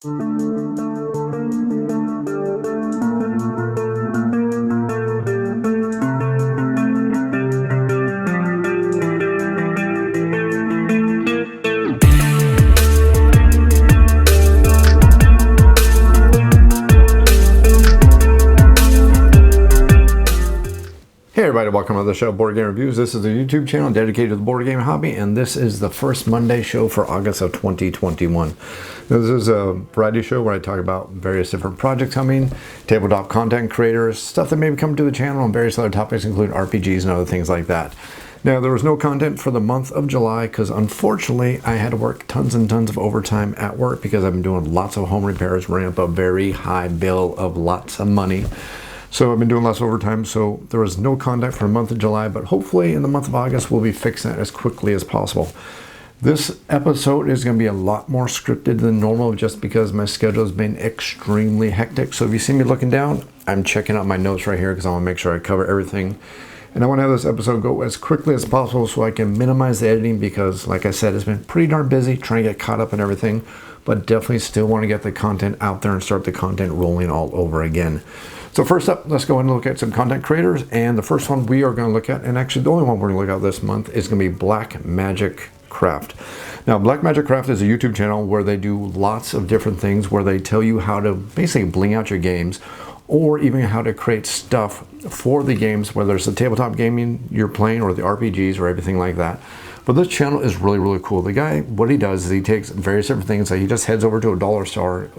Hey everybody, welcome to the show, Board Game Reviews. This is a YouTube channel dedicated to the board game hobby, and this is the first Monday show for August of 2021. Now, this is a variety show where I talk about various different projects coming, tabletop content creators, stuff that may be coming to the channel, and various other topics, including RPGs and other things like that. Now, there was no content for the month of July because unfortunately I had to work tons and tons of overtime at work because I've been doing lots of home repairs, running up a very high bill of lots of money. So I've been doing less overtime, so there was no content for the month of July, but hopefully in the month of August we'll be fixing that as quickly as possible. This episode is going to be a lot more scripted than normal just because my schedule has been extremely hectic. So if you see me looking down, I'm checking out my notes right here because I want to make sure I cover everything. And I want to have this episode go as quickly as possible so I can minimize the editing because, like I said, it's been pretty darn busy trying to get caught up in everything, but definitely still want to get the content out there and start the content rolling all over again. So first up, let's go ahead and look at some content creators. And the first one we are going to look at, and actually the only one we're going to look at this month, is going to be Black Magic Craft. Now, Black Magic Craft is a YouTube channel where they do lots of different things where they tell you how to basically bling out your games or even how to create stuff for the games, whether it's the tabletop gaming you're playing or the RPGs or everything like that. But this channel is really, really cool. The guy, what he does is he takes various different things. Like he just heads over to a dollar store,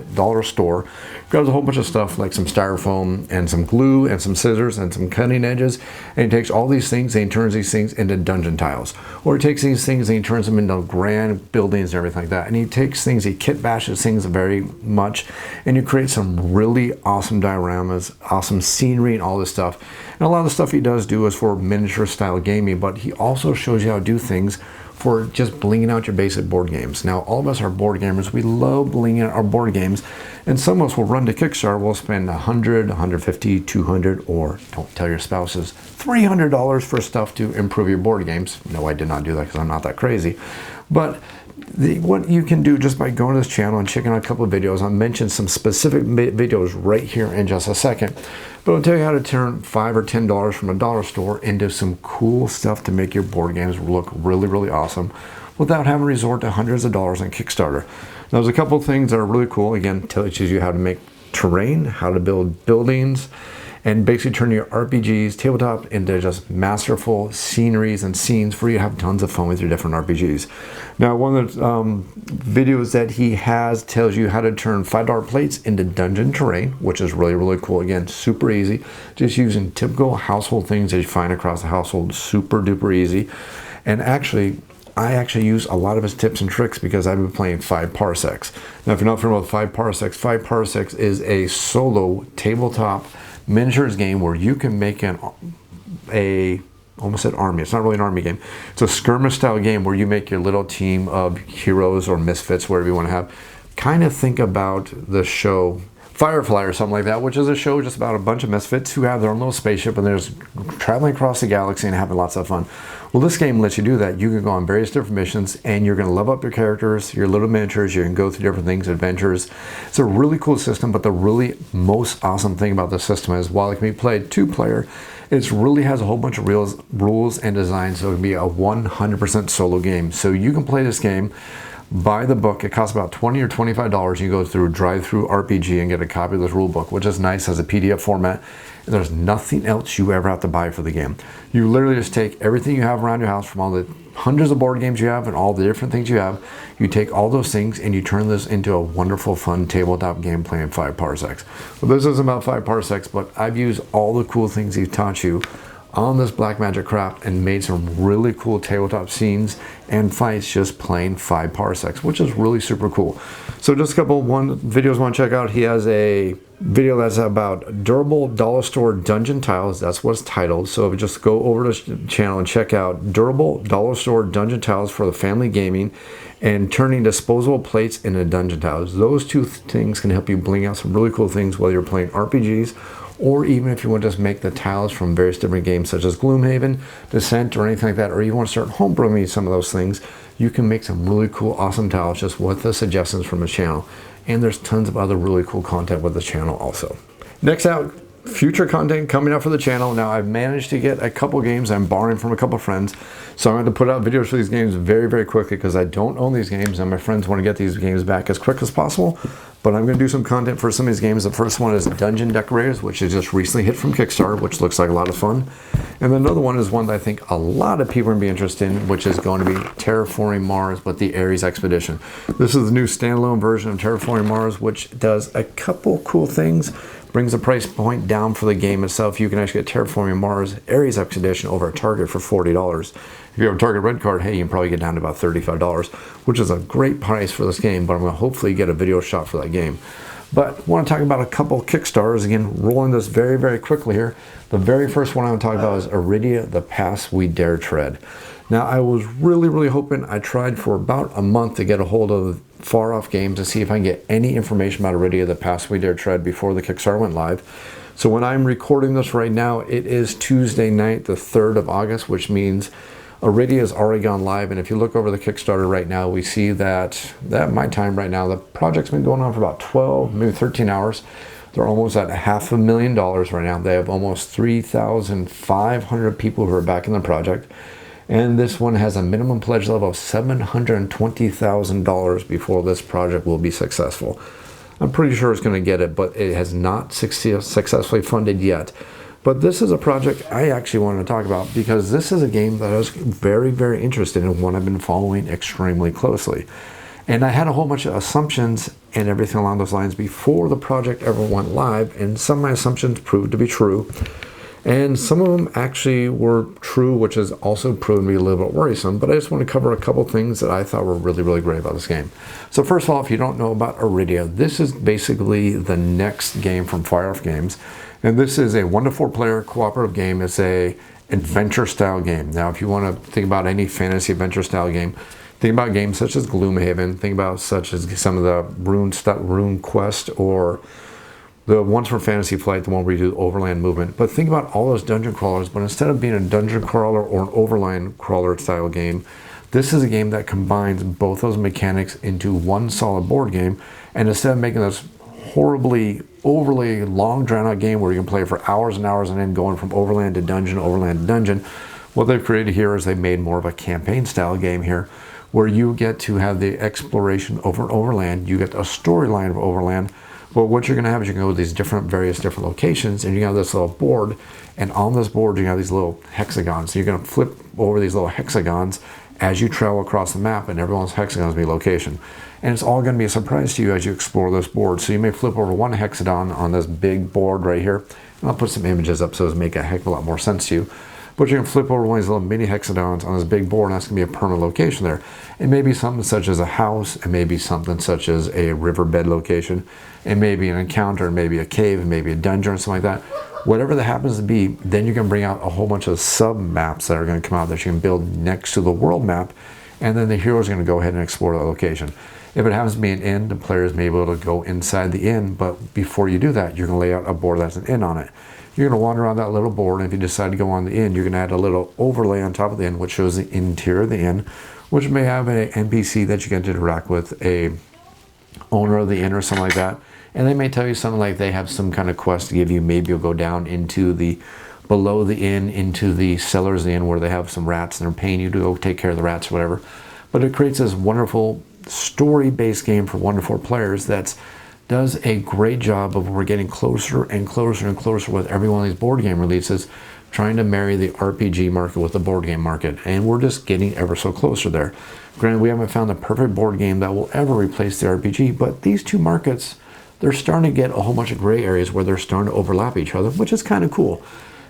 grabs a whole bunch of stuff like some styrofoam and some glue and some scissors and some cutting edges. And he takes all these things and he turns these things into dungeon tiles. Or he takes these things and he turns them into grand buildings and everything like that. And he takes things, he kit bashes things very much. And you create some really awesome dioramas, awesome scenery and all this stuff. And a lot of the stuff he does do is for miniature style gaming, but he also shows you how to do things for just blinging out your basic board games. Now, all of us are board gamers. We love blinging out our board games. And some of us will run to Kickstarter. We'll spend $100, $150, $200, or don't tell your spouses, $300 for stuff to improve your board games. No, I did not do that because I'm not that crazy. But what you can do just by going to this channel and checking out a couple of videos, I'll mention some specific videos right here in just a second. But I'll tell you how to turn $5 or $10 from a dollar store into some cool stuff to make your board games look really, really awesome without having to resort to hundreds of dollars on Kickstarter. Now, there's a couple of things that are really cool. Again, it teaches you how to make terrain, how to build buildings, and basically turn your RPGs, tabletop, into just masterful sceneries and scenes for you to have tons of fun with your different RPGs. Now, one of the videos that he has tells you how to turn $5 plates into dungeon terrain, which is really, really cool. Again, super easy. Just using typical household things that you find across the household, super duper easy. And actually, I actually use a lot of his tips and tricks because I've been playing 5 Parsecs. Now, if you're not familiar with 5 Parsecs is a solo tabletop miniatures game where you can make almost an army. It's not really an army game. It's a skirmish style game where you make your little team of heroes or misfits, whatever you want to have. Kind of think about the show Firefly or something like that, which is a show just about a bunch of misfits who have their own little spaceship and they're just traveling across the galaxy and having lots of fun. Well, this game lets you do that. You can go on various different missions and you're going to level up your characters, your little miniatures. You can go through different things, adventures. It's a really cool system, but the really most awesome thing about the system is while it can be played 2-player, it really has a whole bunch of rules and designs, so it can be a 100% solo game. So you can play this game, buy the book. It costs about $20 or $25. You go through Drive-Thru RPG and get a copy of this rule book, which is nice as a PDF format. And there's nothing else you ever have to buy for the game. You literally just take everything you have around your house from all the hundreds of board games you have and all the different things you have. You take all those things and you turn this into a wonderful, fun tabletop game playing 5 Parsecs. Well, this isn't about 5 Parsecs, but I've used all the cool things he's taught you on this Black Magic Craft and made some really cool tabletop scenes and fights just playing 5 Parsecs, which is really super cool. So just a couple videos I want to check out. He has a video that's about durable dollar store dungeon tiles. That's what it's titled. So just go over to the channel and check out durable dollar store dungeon tiles for the family gaming and turning disposable plates into dungeon tiles. Those two things can help you bling out some really cool things, whether you're playing RPGs or even if you want to just make the tiles from various different games such as Gloomhaven, Descent, or anything like that, or you want to start homebrewing some of those things, you can make some really cool, awesome tiles just with the suggestions from the channel. and there's tons of other really cool content with the channel also. Next out, future content coming up for the channel. Now I've managed to get a couple games I'm borrowing from a couple friends, so I'm going to put out videos for these games very quickly because I don't own these games and my friends want to get these games back as quick as possible. But I'm going to do some content for some of these games. The first one is Dungeon Decorators, which is just recently hit from Kickstarter, which looks like a lot of fun. And then another one is one that I think a lot of people are going to be interested in, which is going to be Terraforming Mars with the Ares Expedition. This is the new standalone version of Terraforming Mars, which does a couple cool things. Brings the price point down for the game itself. You can actually get Terraforming Mars Ares Expedition over at Target for $40. If you have a Target Red Card, hey, you can probably get down to about $35, which is a great price for this game, but I'm going to hopefully get a video shot for that game. But I want to talk about a couple Kickstarters. Again, rolling this very quickly here. The very first one I want to talk about is Arydia, The Path We Dare Tread. Now, I was really hoping, I tried for about a month to get a hold of Far Off Games to see if I can get any information about Arydia, The Path We Dare Tread before the Kickstarter went live. So when I'm recording this right now, it is Tuesday night, the 3rd of August, which means Arydia has already gone live. And if you look over the Kickstarter right now, we see that my time right now, the project's been going on for about 12, maybe 13 hours. They're almost at $500,000 right now. They have almost 3,500 people who are backing the project. And this one has a minimum pledge level of $720,000 before this project will be successful. I'm pretty sure it's going to get it, but it has not successfully funded yet. But this is a project I actually wanted to talk about because this is a game that I was very interested in, one I've been following extremely closely. And I had a whole bunch of assumptions and everything along those lines before the project ever went live, and some of my assumptions proved to be true. And some of them actually were true, which has also proven to be a little bit worrisome. But I just want to cover a couple things that I thought were really great about this game. So first of all, if you don't know about Arydia, this is basically the next game from Far Off Games. And this is a 1 to 4 player cooperative game. It's a adventure style game. Now, if you want to think about any fantasy adventure style game, think about games such as Gloomhaven, think about such as some of the Rune Quest, or the ones from Fantasy Flight, the one where you do overland movement. But think about all those dungeon crawlers, but instead of being a dungeon crawler or an overland crawler style game, this is a game that combines both those mechanics into one solid board game. And instead of making this horribly, overly long drawn out game where you can play for hours and hours and then going from overland to dungeon, what they've created here is they've made more of a campaign style game here, where you get to have the exploration over overland. You get a storyline of overland. But what you're going to have is you can go to these various different locations, and you have this little board, and on this board you have these little hexagons. So you're going to flip over these little hexagons as you travel across the map, and everyone's hexagons will be location. And it's all going to be a surprise to you as you explore this board. So you may flip over one hexagon on this big board right here, and I'll put some images up so it'll make a heck of a lot more sense to you. But you can flip over one of these little mini hexagons on this big board, and that's going to be a permanent location there. It may be something such as a house, it may be something such as a riverbed location, it may be an encounter, maybe a cave, maybe a dungeon or something like that. Whatever that happens to be, then you can bring out a whole bunch of sub-maps that are going to come out that you can build next to the world map, and then the hero is going to go ahead and explore that location. If it happens to be an inn, the players may be able to go inside the inn, but before you do that, you're going to lay out a board that's an inn on it. You're going to wander around that little board, and if you decide to go on the inn, you're going to add a little overlay on top of the inn, which shows the interior of the inn, which may have an NPC that you get to interact with, a owner of the inn or something like that. And they may tell you something like they have some kind of quest to give you. Maybe you'll go down into below the inn, into the cellars of the inn where they have some rats, and they're paying you to go take care of the rats or whatever. But it creates this wonderful story-based game for 1 to 4 players that does a great job of we're getting closer and closer with every one of these board game releases, trying to marry the RPG market with the board game market. And we're just getting ever so closer there. Granted, we haven't found the perfect board game that will ever replace the RPG, but these two markets, they're starting to get a whole bunch of gray areas where they're starting to overlap each other, which is kind of cool.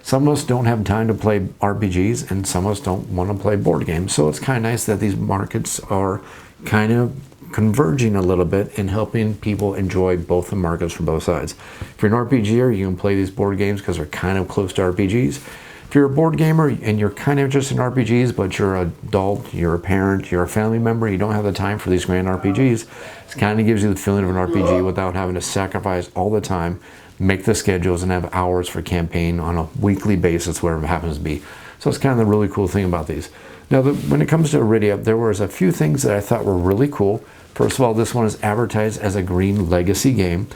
Some of us don't have time to play RPGs, and some of us don't want to play board games. So it's kind of nice that these markets are kind of converging a little bit and helping people enjoy both the markets from both sides. If you're an RPGer, you can play these board games because they're kind of close to RPGs. If you're a board gamer and you're kind of interested in RPGs, but you're an adult, you're a parent, you're a family member, you don't have the time for these grand RPGs, it kind of gives you the feeling of an RPG without having to sacrifice all the time, make the schedules, and have hours for campaign on a weekly basis, whatever it happens to be. So it's kind of the really cool thing about these. Now, when it comes to Arydia, there was a few things that I thought were really cool. First of all, this one is advertised as a green legacy game.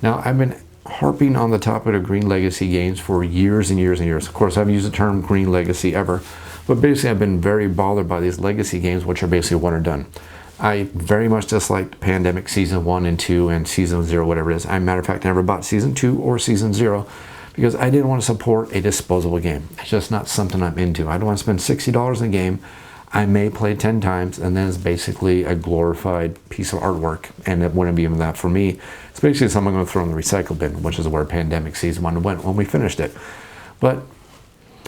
Now, I've been harping on the topic of green legacy games for years and years and years. Of course, I haven't used the term green legacy ever, but basically I've been very bothered by these legacy games, which are basically one and done. I very much disliked Pandemic Season 1 and 2 and Season 0, whatever it is. Matter of fact, I never bought Season 2 or Season 0 because I didn't want to support a disposable game. It's just not something I'm into. I don't want to spend $60 in a game I may play 10 times, and then it's basically a glorified piece of artwork, and it wouldn't be even that for me. It's basically something I'm going to throw in the recycle bin, which is where Pandemic Season 1 went when we finished it. But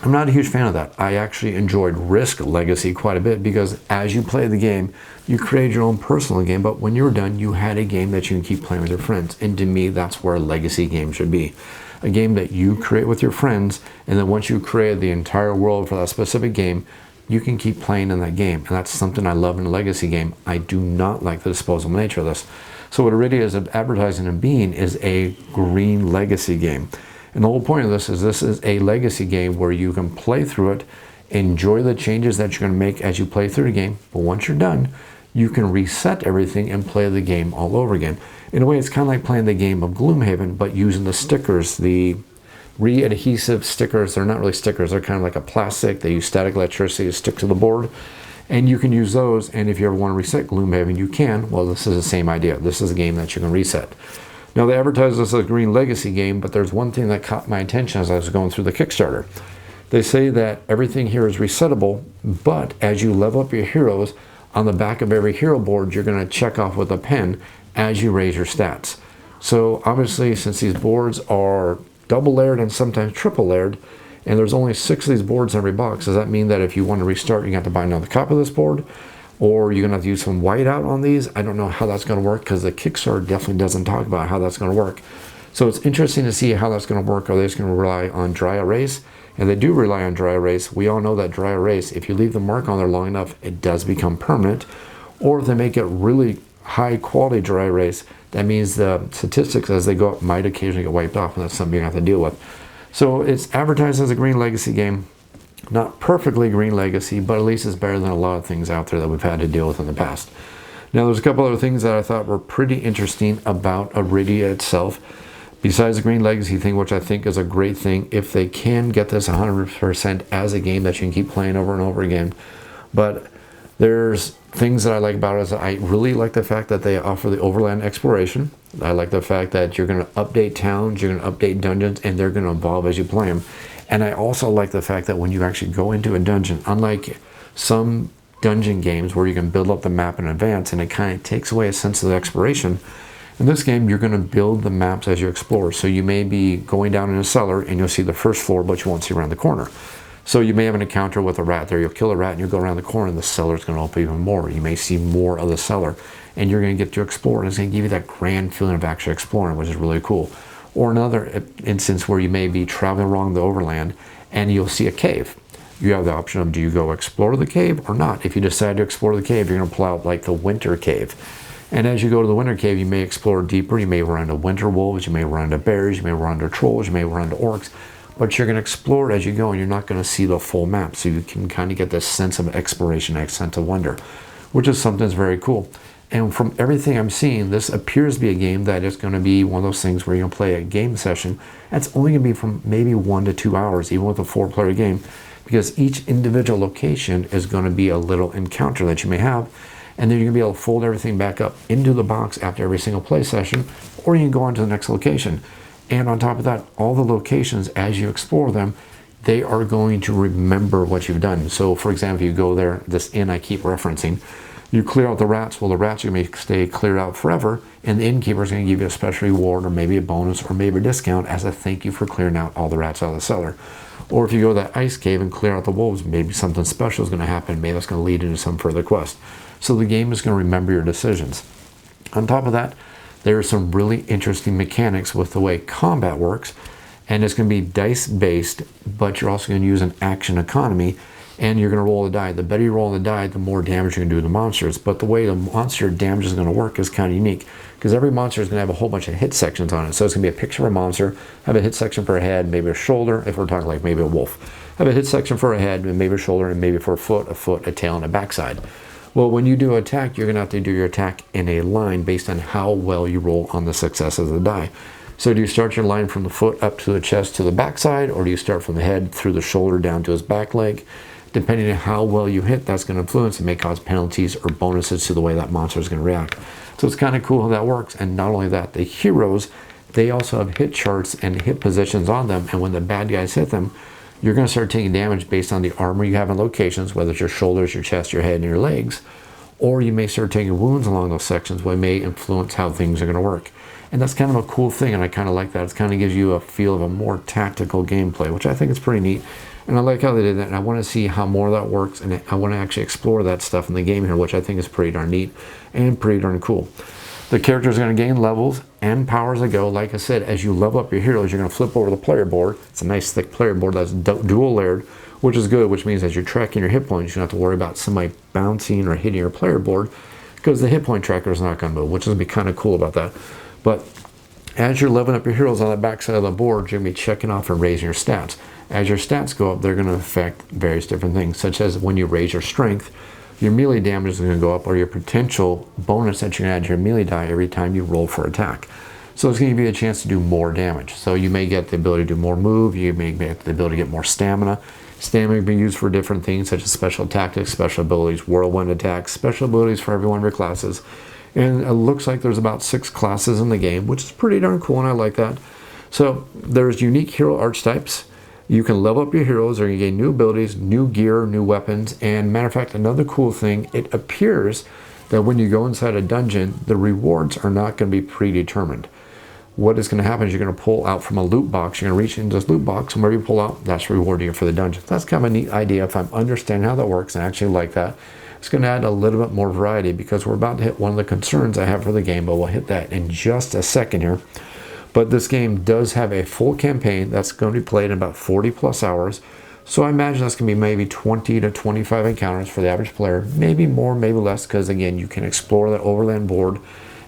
I'm not a huge fan of that. I actually enjoyed Risk Legacy quite a bit because as you play the game, you create your own personal game, but when you were done, you had a game that you can keep playing with your friends. And to me, that's where a legacy game should be. A game that you create with your friends, and then once you create the entire world for that specific game, you can keep playing in that game. And that's something I love in a legacy game. I do not like the disposable nature of this. So what Arydia is advertising and being is a green legacy game. And the whole point of this is a legacy game where you can play through it, enjoy the changes that you're going to make as you play through the game, but once you're done, you can reset everything and play the game all over again. In a way, it's kind of like playing the game of Gloomhaven, but using the stickers, the re-adhesive stickers. They're not really stickers, they're kind of like a plastic. They use static electricity to stick to the board, and you can use those, and if you ever want to reset Gloomhaven, you can. Well, this is the same idea. This is a game that you can reset. Now, they advertise this as a green legacy game, but there's one thing that caught my attention as I was going through the Kickstarter. They say that everything here is resettable, but as you level up your heroes, on the back of every hero board, you're going to check off with a pen as you raise your stats. So obviously, since these boards are double layered and sometimes triple layered, and there's only 6 of these boards in every box, does that mean that if you want to restart, you have to buy another copy of this board? Or you're going to have to use some whiteout on these? I don't know how that's going to work because the Kickstarter definitely doesn't talk about how that's going to work. So it's interesting to see how that's going to work. Are they just going to rely on dry erase? And they do rely on dry erase. We all know that dry erase, if you leave the mark on there long enough, it does become permanent. Or if they make it really high quality dry erase, that means the statistics as they go up might occasionally get wiped off, and that's something you have to deal with. So it's advertised as a green legacy game. Not perfectly green legacy, but at least it's better than a lot of things out there that we've had to deal with in the past. Now, there's a couple other things that I thought were pretty interesting about Arydia itself. Besides the green legacy thing, which I think is a great thing, if they can get this 100% as a game that you can keep playing over and over again. But there's things that I like about it. Is I really like the fact that they offer the overland exploration. I like the fact that you're going to update towns, you're going to update dungeons, and they're going to evolve as you play them. And I also like the fact that when you actually go into a dungeon, unlike some dungeon games where you can build up the map in advance and it kind of takes away a sense of the exploration, in this game you're going to build the maps as you explore. So you may be going down in a cellar and you'll see the first floor, but you won't see around the corner. So you may have an encounter with a rat there. You'll kill a rat and you'll go around the corner and the cellar's going to open even more. You may see more of the cellar and you're going to get to explore, and it's going to give you that grand feeling of actually exploring, which is really cool. Or another instance where you may be traveling along the overland and you'll see a cave. You have the option of, do you go explore the cave or not? If you decide to explore the cave, you're going to pull out like the winter cave. And as you go to the winter cave, you may explore deeper. You may run into winter wolves, you may run into bears, you may run into trolls, you may run into orcs. But you're going to explore it as you go, and you're not going to see the full map. So you can kind of get this sense of exploration, a sense of wonder, which is something that's very cool. And from everything I'm seeing, this appears to be a game that is going to be one of those things where you're going to play a game session. That's only going to be from maybe 1 to 2 hours, even with a 4-player game, because each individual location is going to be a little encounter that you may have. And then you're going to be able to fold everything back up into the box after every single play session, or you can go on to the next location. And on top of that, all the locations, as you explore them, they are going to remember what you've done. So, for example, you go there, this inn I keep referencing, you clear out the rats. Well, the rats are going to stay cleared out forever, and the innkeeper is going to give you a special reward or maybe a bonus or maybe a discount as a thank you for clearing out all the rats out of the cellar. Or if you go to that ice cave and clear out the wolves, maybe something special is going to happen. Maybe that's going to lead into some further quest. So the game is going to remember your decisions. On top of that, there are some really interesting mechanics with the way combat works, and it's going to be dice based, but you're also going to use an action economy, and you're going to roll the die. The better you roll the die, the more damage you can do to the monsters. But the way the monster damage is going to work is kind of unique, because every monster is going to have a whole bunch of hit sections on it. So it's going to be a picture of a monster, have a hit section for a head, maybe a shoulder, if we're talking like maybe a wolf. Have a hit section for a head, and maybe a shoulder, and maybe for a foot, a tail, and a backside. Well, when you do attack, you're going to have to do your attack in a line based on how well you roll on the successes of the die. So do you start your line from the foot up to the chest to the backside, or do you start from the head through the shoulder down to his back leg? Depending on how well you hit, that's going to influence and may cause penalties or bonuses to the way that monster is going to react. So it's kind of cool how that works. And not only that, the heroes, they also have hit charts and hit positions on them. And when the bad guys hit them, you're going to start taking damage based on the armor you have in locations, whether it's your shoulders, your chest, your head, and your legs. Or you may start taking wounds along those sections, which may influence how things are going to work. And that's kind of a cool thing, and I kind of like that. It kind of gives you a feel of a more tactical gameplay, which I think is pretty neat. And I like how they did that, and I want to see how more of that works, and I want to actually explore that stuff in the game here, which I think is pretty darn neat and pretty darn cool. The characters are going to gain levels and powers as they go. Like I said, as you level up your heroes, you're going to flip over the player board. It's a nice thick player board that's dual layered, which is good, which means as you're tracking your hit points, you don't have to worry about somebody bouncing or hitting your player board because the hit point tracker is not going to move, which is going to be kind of cool about that. But as you're leveling up your heroes on the back side of the board, you're going to be checking off and raising your stats. As your stats go up, they're going to affect various different things, such as when you raise your strength, your melee damage is going to go up, or your potential bonus that you're going to add to your melee die every time you roll for attack. So it's going to give you a chance to do more damage. So you may get the ability to do more move, you may get the ability to get more stamina. Stamina can be used for different things, such as special tactics, special abilities, whirlwind attacks, special abilities for every one of your classes. And it looks like there's about 6 classes in the game, which is pretty darn cool, and I like that. So there's unique hero archetypes. You can level up your heroes, or you gain new abilities, new gear, new weapons. And matter of fact, another cool thing, it appears that when you go inside a dungeon, the rewards are not going to be predetermined. What is going to happen is you're going to pull out from a loot box. You're going to reach into this loot box, and wherever you pull out, that's rewarding you for the dungeon. That's kind of a neat idea if I'm understanding how that works, and I actually like that. It's going to add a little bit more variety, because we're about to hit one of the concerns I have for the game, but we'll hit that in just a second here. But this game does have a full campaign that's going to be played in about 40 plus hours. So I imagine that's going to be maybe 20 to 25 encounters for the average player. Maybe more, maybe less, because again, you can explore that overland board,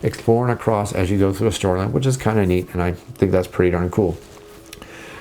exploring across as you go through a storyline, which is kind of neat, and I think that's pretty darn cool.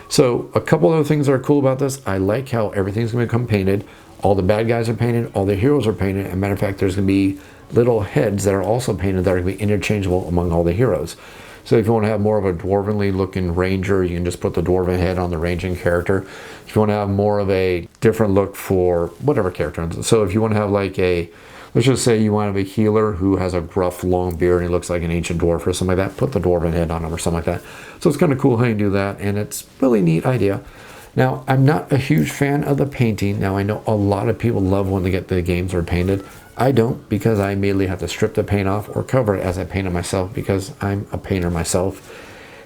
So a couple other things that are cool about this. I like how everything's going to become painted. All the bad guys are painted, all the heroes are painted. As a matter of fact, there's going to be little heads that are also painted that are going to be interchangeable among all the heroes. So if you want to have more of a dwarvenly looking ranger, you can just put the dwarven head on the ranging character. If you want to have more of a different look for whatever character. So if you want to have like a, let's just say you want to have a healer who has a gruff long beard and he looks like an ancient dwarf or something like that, put the dwarven head on him or something like that. So it's kind of cool how you do that, and it's really neat idea. Now, I'm not a huge fan of the painting. Now, I know a lot of people love when they get the games are painted. I don't, because I immediately have to strip the paint off or cover it as I paint it myself, because I'm a painter myself.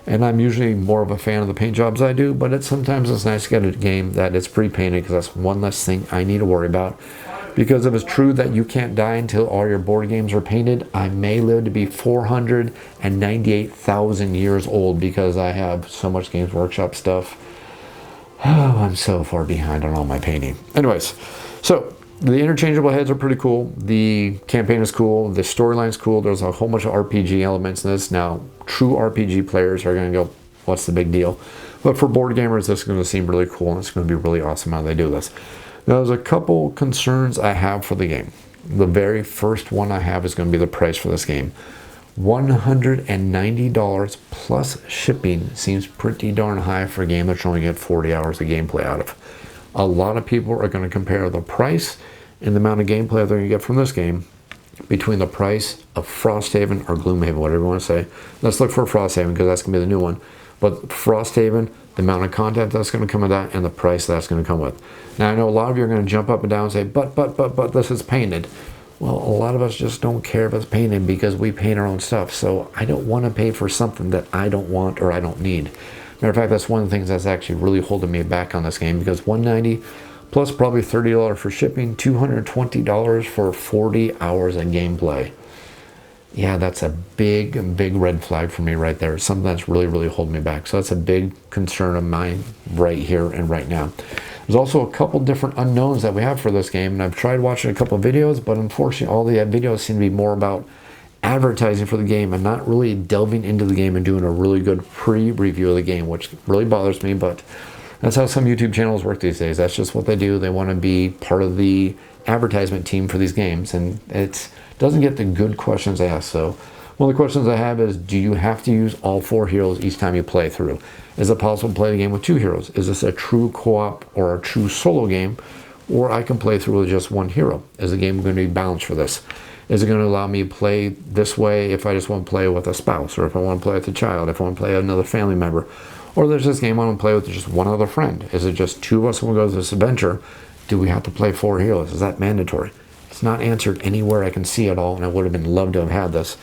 And I'm usually more of a fan of the paint jobs I do, but sometimes it's nice to get a game that is pre-painted, because that's one less thing I need to worry about. Because if it's true that you can't die until all your board games are painted, I may live to be 498,000 years old, because I have so much Games Workshop stuff. Oh, I'm so far behind on all my painting. Anyways, so the interchangeable heads are pretty cool. The campaign is cool. The storyline's cool. There's a whole bunch of RPG elements in this. Now, true RPG players are going to go, what's the big deal? But for board gamers, this is going to seem really cool, and it's going to be really awesome how they do this. Now, there's a couple concerns I have for the game. The very first one I have is going to be the price for this game. $190 plus shipping seems pretty darn high for a game that's only get 40 hours of gameplay out of. A lot of people are going to compare the price and the amount of gameplay they're going to get from this game between the price of Frosthaven or Gloomhaven, whatever you want to say. Let's look for Frosthaven, because that's going to be the new one. But Frosthaven, the amount of content that's going to come with that, and the price that's going to come with. Now, I know a lot of you are going to jump up and down and say, but this is painted. Well, a lot of us just don't care if it's painted, because we paint our own stuff. So I don't want to pay for something that I don't want or I don't need. Matter of fact, that's one of the things that's actually really holding me back on this game, because $190 plus probably $30 for shipping, $220 for 40 hours of gameplay. Yeah, that's a big red flag for me right there. Something that's really holding me back. So that's a big concern of mine right here and right now. There's also a couple different unknowns that we have for this game, and I've tried watching a couple of videos, but unfortunately all the videos seem to be more about advertising for the game and not really delving into the game and doing a really good pre-review of the game, which really bothers me. But That's how some YouTube channels work these days. That's just what they do. They want to be part of the advertisement team for these games, and it doesn't get the good questions asked. So one of the questions I have is, do you have to use all 4 heroes each time you play through? Is it possible to play the game with 2 heroes? Is this a true co-op or a true solo game? Or I can play through with just 1 hero. Is the game going to be balanced for this? Is it going to allow me to play this way if I just want to play with a spouse, or if I want to play with a child, if I want to play with another family member? Or there's this game I want to play with just 1 other friend. Is it just 2 of us when we go to this adventure? Do we have to play 4 heroes? Is that mandatory? It's not answered anywhere I can see at all, and I would have been loved to have had this.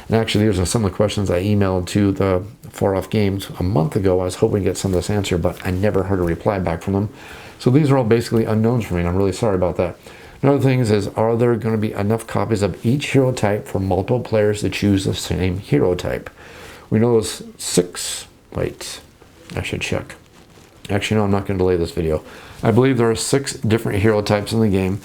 And actually, these are some of the questions I emailed to the Far Off Games a month ago. I was hoping to get some of this answered, but I never heard a reply back from them. So these are all basically unknowns for me, and I'm really sorry about that. Another thing is are there going to be enough copies of each hero type for multiple players to choose the same hero type? We know there's 6. Wait, I should check. Actually, no, I'm not going to delay this video. I believe there are 6 different hero types in the game.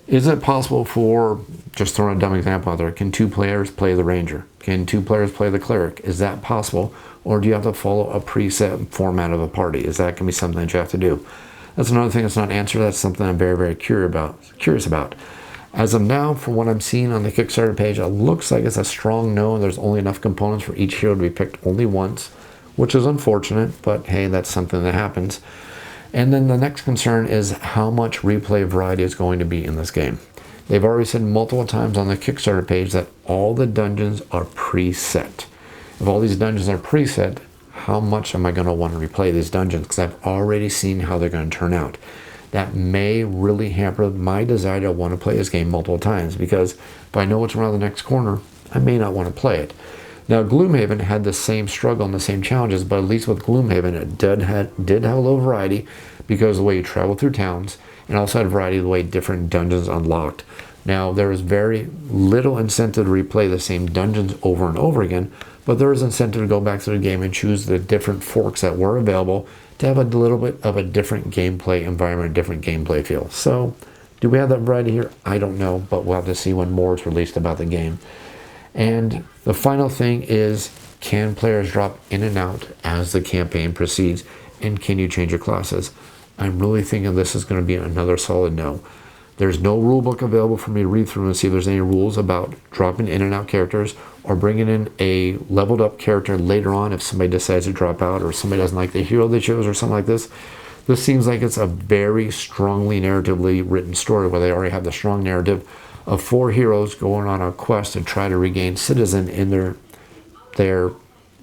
Is it possible for, just throwing a dumb example out there, can 2 players play the ranger? Can 2 players play the cleric? Is that possible? Or do you have to follow a preset format of a party? Is that going to be something that you have to do? That's another thing that's not answered. That's something I'm very, very curious about. As of now, from what I'm seeing on the Kickstarter page, it looks like it's a strong no, and there's only enough components for each hero to be picked only once, which is unfortunate, but hey, that's something that happens. And then the next concern is how much replay variety is going to be in this game. They've already said multiple times on the Kickstarter page that all the dungeons are preset. If all these dungeons are preset, how much am I going to want to replay these dungeons? Because I've already seen how they're going to turn out. That may really hamper my desire to want to play this game multiple times, because if I know what's around the next corner, I may not want to play it. Now, Gloomhaven had the same struggle and the same challenges, but at least with Gloomhaven, it did have a little variety because of the way you travel through towns, and also had variety of the way different dungeons unlocked. Now, there is very little incentive to replay the same dungeons over and over again, but there is incentive to go back to the game and choose the different forks that were available to have a little bit of a different gameplay environment, different gameplay feel. So, do we have that variety here? I don't know, but we'll have to see when more is released about the game. And the final thing is, can players drop in and out as the campaign proceeds, and can you change your classes? I'm really thinking this is going to be another solid no. There's no rule book available for me to read through and see if there's any rules about dropping in and out characters or bringing in a leveled up character later on if somebody decides to drop out or somebody doesn't like the hero they chose or something like this. This seems like it's a very strongly narratively written story where they already have the strong narrative of 4 heroes going on a quest to try to regain citizen in their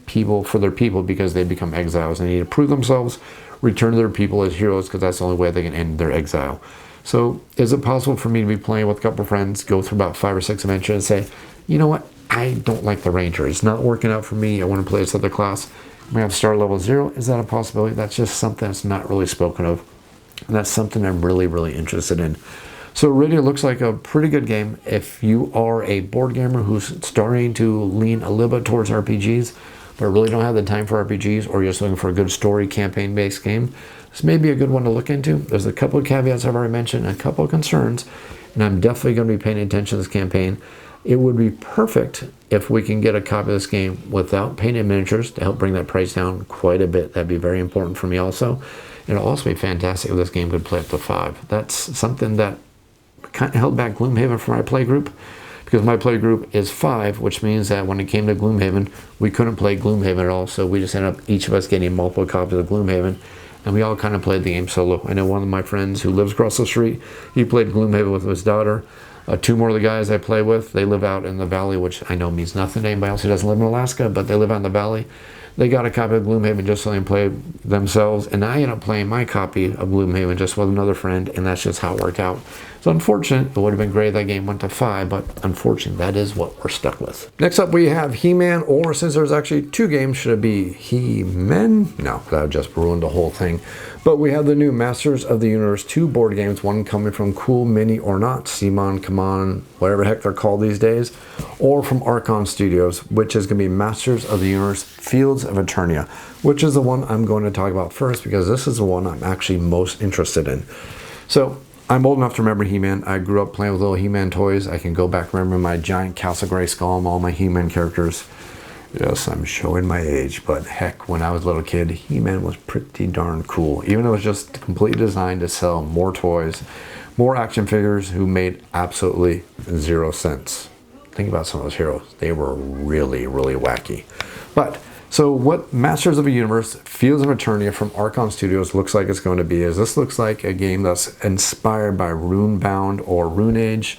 people, for their people, because they become exiles. They need to prove themselves, return to their people as heroes, because that's the only way they can end their exile. So is it possible for me to be playing with a couple of friends, go through about 5 or 6 adventures and say, you know what, I don't like the ranger. It's not working out for me. I want to play this other class. I'm going to have start level 0. Is that a possibility? That's just something that's not really spoken of. And that's something I'm really, really interested in. So Arydia looks like a pretty good game. If you are a board gamer who's starting to lean a little bit towards RPGs, but really don't have the time for RPGs, or you're just looking for a good story campaign-based game, this may be a good one to look into. There's a couple of caveats I've already mentioned, and a couple of concerns, and I'm definitely going to be paying attention to this campaign. It would be perfect if we can get a copy of this game without painted miniatures to help bring that price down quite a bit. That'd be very important for me also. It'll also be fantastic if this game could play up to 5. That's something that kind of held back Gloomhaven for my play group, because my play group is 5, which means that when it came to Gloomhaven, we couldn't play Gloomhaven at all, so we just ended up each of us getting multiple copies of Gloomhaven, and we all kind of played the game solo. I know one of my friends who lives across the street, he played Gloomhaven with his daughter. 2 more of the guys I play with, they live out in the valley, which I know means nothing to anybody else who doesn't live in Alaska, but they live out in the valley. They got a copy of Gloomhaven just so they can play themselves, and I ended up playing my copy of Gloomhaven just with another friend, and that's just how it worked out. It's unfortunate. It would have been great if that game went to 5, but unfortunately, that is what we're stuck with. Next up, we have He-Man, or since there's actually 2 games, should it be He-Men? No, that would just ruin the whole thing. But we have the new Masters of the Universe 2 board games, one coming from Cool Mini or Not, CMoN, CMoN, whatever the heck they're called these days, or from Archon Studios, which is going to be Masters of the Universe Fields of Eternia, which is the one I'm going to talk about first because this is the one I'm actually most interested in. So, I'm old enough to remember He-Man. I grew up playing with little He-Man toys. I can go back remembering my giant Castle Grayskull and all my He-Man characters. Yes, I'm showing my age, but heck, when I was a little kid, He-Man was pretty darn cool. Even though it was just completely designed to sell more toys, more action figures who made absolutely 0 cents. Think about some of those heroes. They were really, really wacky. But, so what Masters of the Universe Fields of Eternia from Archon Studios looks like it's going to be is this looks like a game that's inspired by Runebound or Rune Age.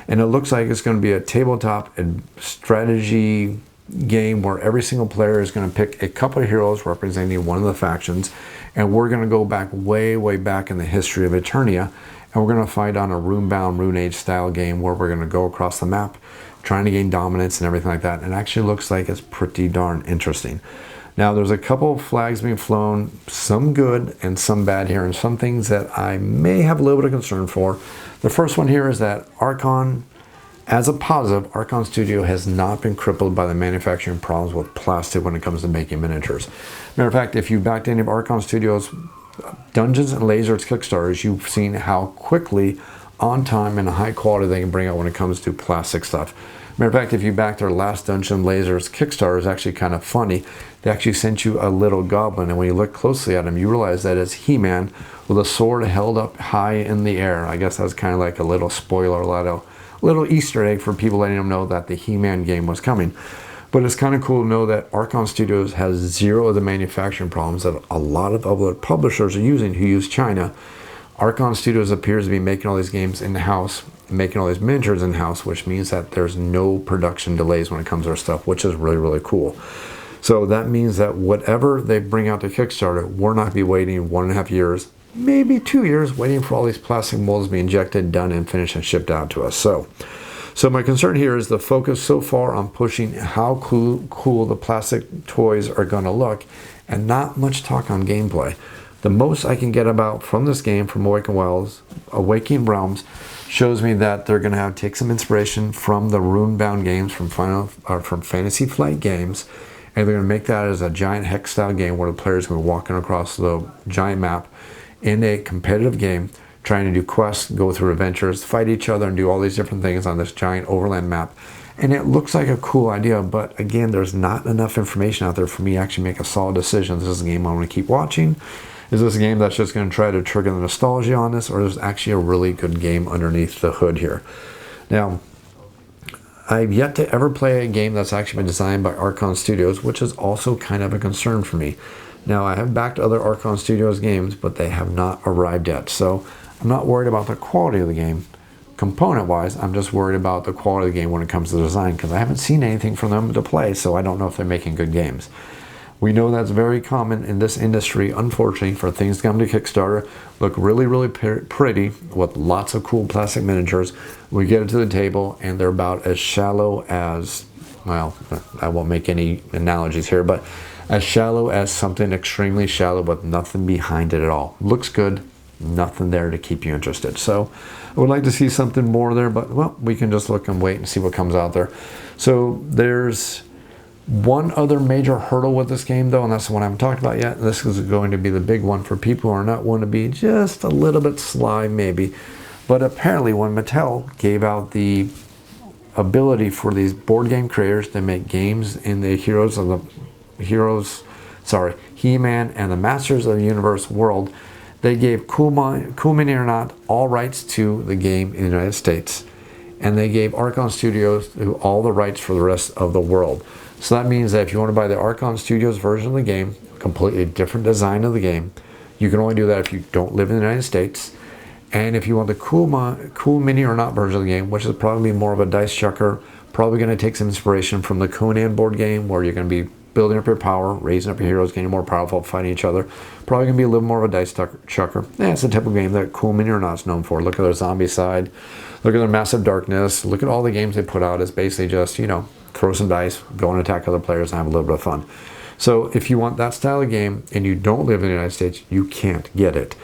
And it looks like it's going to be a tabletop and strategy game where every single player is going to pick a couple of heroes representing one of the factions, and we're going to go back way back in the history of Eternia, and we're going to fight on a Runebound, Rune Age style game where we're going to go across the map trying to gain dominance and everything like that. And it actually looks like it's pretty darn interesting. Now there's a couple of flags being flown, some good and some bad here, and some things that I may have a little bit of concern for. The first one here is that Archon, as a positive, Archon Studio has not been crippled by the manufacturing problems with plastic when it comes to making miniatures. Matter of fact, if you backed any of Archon Studios Dungeons and Lasers Kickstarters, you've seen how quickly, on time, and high quality they can bring out when it comes to plastic stuff. Matter of fact, if you backed their last Dungeons and Lasers Kickstarter, it's actually kind of funny. They actually sent you a little goblin, and when you look closely at him, you realize that it's He-Man with a sword held up high in the air. I guess that's kind of like a little spoiler, a little Easter egg for people letting them know that the He-Man game was coming. But it's kind of cool to know that Archon Studios has 0 of the manufacturing problems that a lot of other publishers are using who use China. Archon Studios appears to be making all these games in-house, making all these miniatures in-house, which means that there's no production delays when it comes to their stuff, which is really cool. So that means that whatever they bring out to Kickstarter, we're not going to be waiting 1.5 years, maybe 2 years, waiting for all these plastic molds to be injected, done, and finished and shipped out to us. So my concern here is the focus so far on pushing how cool the plastic toys are going to look, and not much talk on gameplay. The most I can get about from this game, from Awakening Realms, shows me that they're going to take some inspiration from the Runebound games from Fantasy Flight Games, and they're going to make that as a giant hex style game where the players are going to be walking across the giant map in a competitive game, trying to do quests, go through adventures, fight each other, and do all these different things on this giant overland map. And it looks like a cool idea, but again, there's not enough information out there for me to actually make a solid decision. This is a game I want to keep watching. Is this a game that's just going to try to trigger the nostalgia on this, or is it actually a really good game underneath the hood here? Now, I've yet to ever play a game that's actually been designed by Archon Studios, which is also kind of a concern for me. Now, I have backed other Archon Studios games, but they have not arrived yet. So I'm not worried about the quality of the game. Component-wise, I'm just worried about the quality of the game when it comes to design, because I haven't seen anything from them to play, so I don't know if they're making good games. We know that's very common in this industry, unfortunately, for things to come to Kickstarter, look really pretty with lots of cool plastic miniatures. We get it to the table, and they're about as shallow as, well, I won't make any analogies here, but as shallow as something extremely shallow with nothing behind it at all. Looks good, nothing there to keep you interested. So I would like to see something more there, but, well, we can just look and wait and see what comes out there. So there's one other major hurdle with this game, though, and that's the one I haven't talked about yet. This is going to be the big one for people who are not wanting to be just a little bit sly, maybe. But apparently, when Mattel gave out the ability for these board game creators to make games in the He-Man and the Masters of the Universe world, they gave Cool Mini or Not all rights to the game in the United States, and they gave Archon Studios all the rights for the rest of the world. So that means that if you want to buy the Archon Studios version of the game, completely different design of the game, you can only do that if you don't live in the United States. And if you want the Cool Mini or Not version of the game, which is probably more of a dice chucker, probably going to take some inspiration from the Conan board game, where you're going to be building up your power, raising up your heroes, getting more powerful, fighting each other. Probably going to be a little more of a dice chucker. Yeah, it's the type of game that Cool Mini or Not is known for. Look at their zombie side. Look at their Massive Darkness. Look at all the games they put out. It's basically just, throw some dice, go and attack other players, and have a little bit of fun. So if you want that style of game and you don't live in the United States, you can't get it.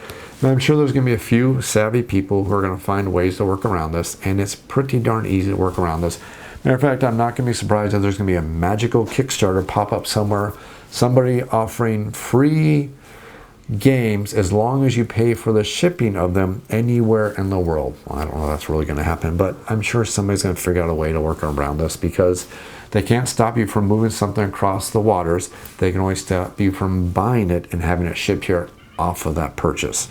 Now, I'm sure there's going to be a few savvy people who are going to find ways to work around this, and it's pretty darn easy to work around this. Matter of fact, I'm not going to be surprised if there's going to be a magical Kickstarter pop up somewhere, somebody offering free games as long as you pay for the shipping of them anywhere in the world. Well, I don't know if that's really going to happen, but I'm sure somebody's going to figure out a way to work around this, because they can't stop you from moving something across the waters. They can only stop you from buying it and having it shipped here off of that purchase.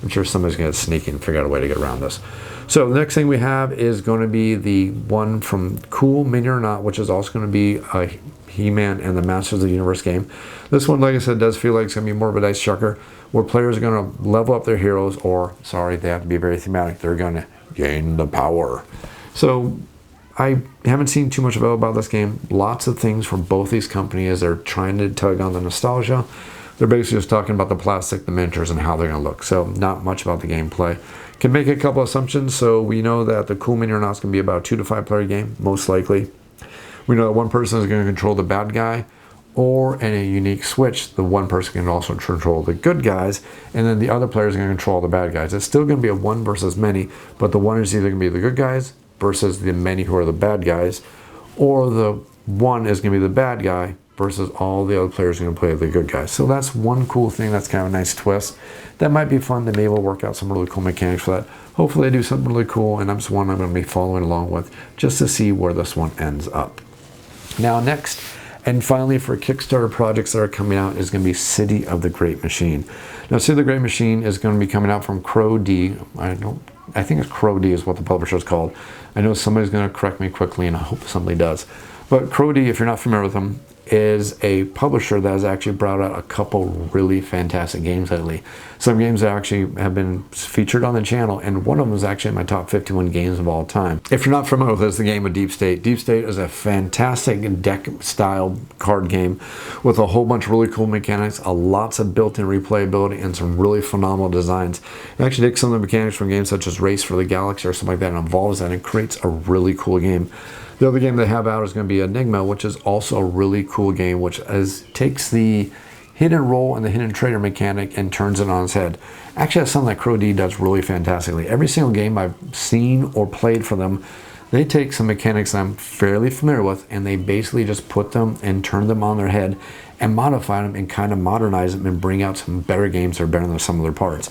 I'm sure somebody's going to sneak in and figure out a way to get around this. So the next thing we have is going to be the one from Cool Mini or Not, which is also going to be a He-Man and the Masters of the Universe game. This one, like I said, does feel like it's going to be more of a dice chucker, where players are going to level up their heroes, or, sorry, they have to be very thematic, they're going to gain the power. So I haven't seen too much about this game. Lots of things from both these companies. They're trying to tug on the nostalgia. They're basically just talking about the plastic, the miniatures, and how they're going to look. So not much about the gameplay. Can make a couple assumptions. So we know that the Cool Mini or Not is going to be about a 2 to 5 player game, most likely. We know that one person is going to control the bad guy, or in a unique switch, the one person can also control the good guys, and then the other player is going to control the bad guys. It's still going to be a one versus many, but the one is either going to be the good guys versus the many who are the bad guys, or the one is going to be the bad guy versus all the other players are going to play the good guys. So that's one cool thing. That's kind of a nice twist. That might be fun. They may be able to work out some really cool mechanics for that. Hopefully they do something really cool, and that's one I'm going to be following along with just to see where this one ends up. Now next, and finally for Kickstarter projects that are coming out, is going to be City of the Great Machine. Now City of the Great Machine is going to be coming out from F.U.D. I think it's F.U.D is what the publisher is called. I know somebody's going to correct me quickly, and I hope somebody does. But F.U.D, if you're not familiar with them, is a publisher that has actually brought out a couple really fantastic games lately. Some games that actually have been featured on the channel, and one of them is actually in my top 51 games of all time. If you're not familiar with this, the game of Deep State. Deep State is a fantastic deck-style card game with a whole bunch of really cool mechanics, lots of built-in replayability, and some really phenomenal designs. It actually takes some of the mechanics from games such as Race for the Galaxy or something like that and evolves that and creates a really cool game. The other game they have out is going to be Enigma, which is also a really cool game, which takes the hidden roll and the hidden trader mechanic and turns it on its head. Actually, that's something that F.U.D does really fantastically. Every single game I've seen or played for them, they take some mechanics that I'm fairly familiar with, and they basically just put them and turn them on their head and modify them and kind of modernize them and bring out some better games that are better than some of their parts.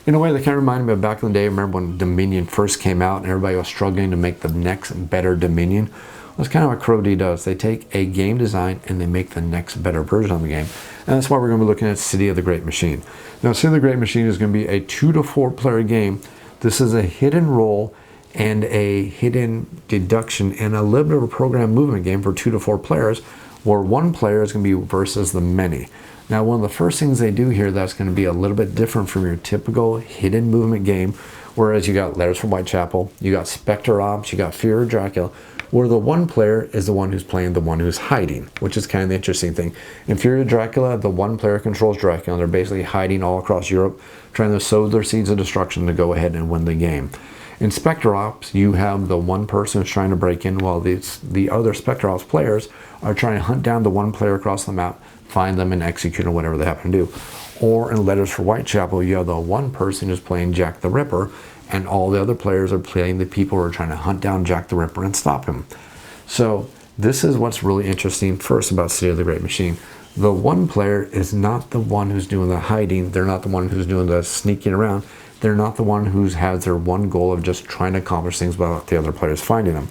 In a way, that kind of reminded me of back in the day. Remember when Dominion first came out and everybody was struggling to make the next better Dominion? Well, that's kind of what F.U.D does. They take a game design and they make the next better version of the game. And that's why we're going to be looking at City of the Great Machine. Now, City of the Great Machine is going to be a 2 to 4 player game. This is a hidden roll and a hidden deduction and a little bit of a program movement game for 2 to 4 players, where one player is going to be versus the many. Now, one of the first things they do here that's going to be a little bit different from your typical hidden movement game, whereas you got Letters from Whitechapel, you got Spectre Ops, you got Fear of Dracula, where the one player is the one who's playing the one who's hiding, which is kind of the interesting thing. In Fear of Dracula, the one player controls Dracula, and they're basically hiding all across Europe, trying to sow their seeds of destruction to go ahead and win the game. In Spectre Ops, you have the one person who's trying to break in, while the other Spectre Ops players are trying to hunt down the one player across the map, find them and execute on whatever they happen to do. Or in Letters for Whitechapel, you have the one person who's playing Jack the Ripper, and all the other players are playing the people who are trying to hunt down Jack the Ripper and stop him. So this is what's really interesting first about City of the Great Machine. The one player is not the one who's doing the hiding. They're not the one who's doing the sneaking around. They're not the one who has their one goal of just trying to accomplish things without the other players finding them.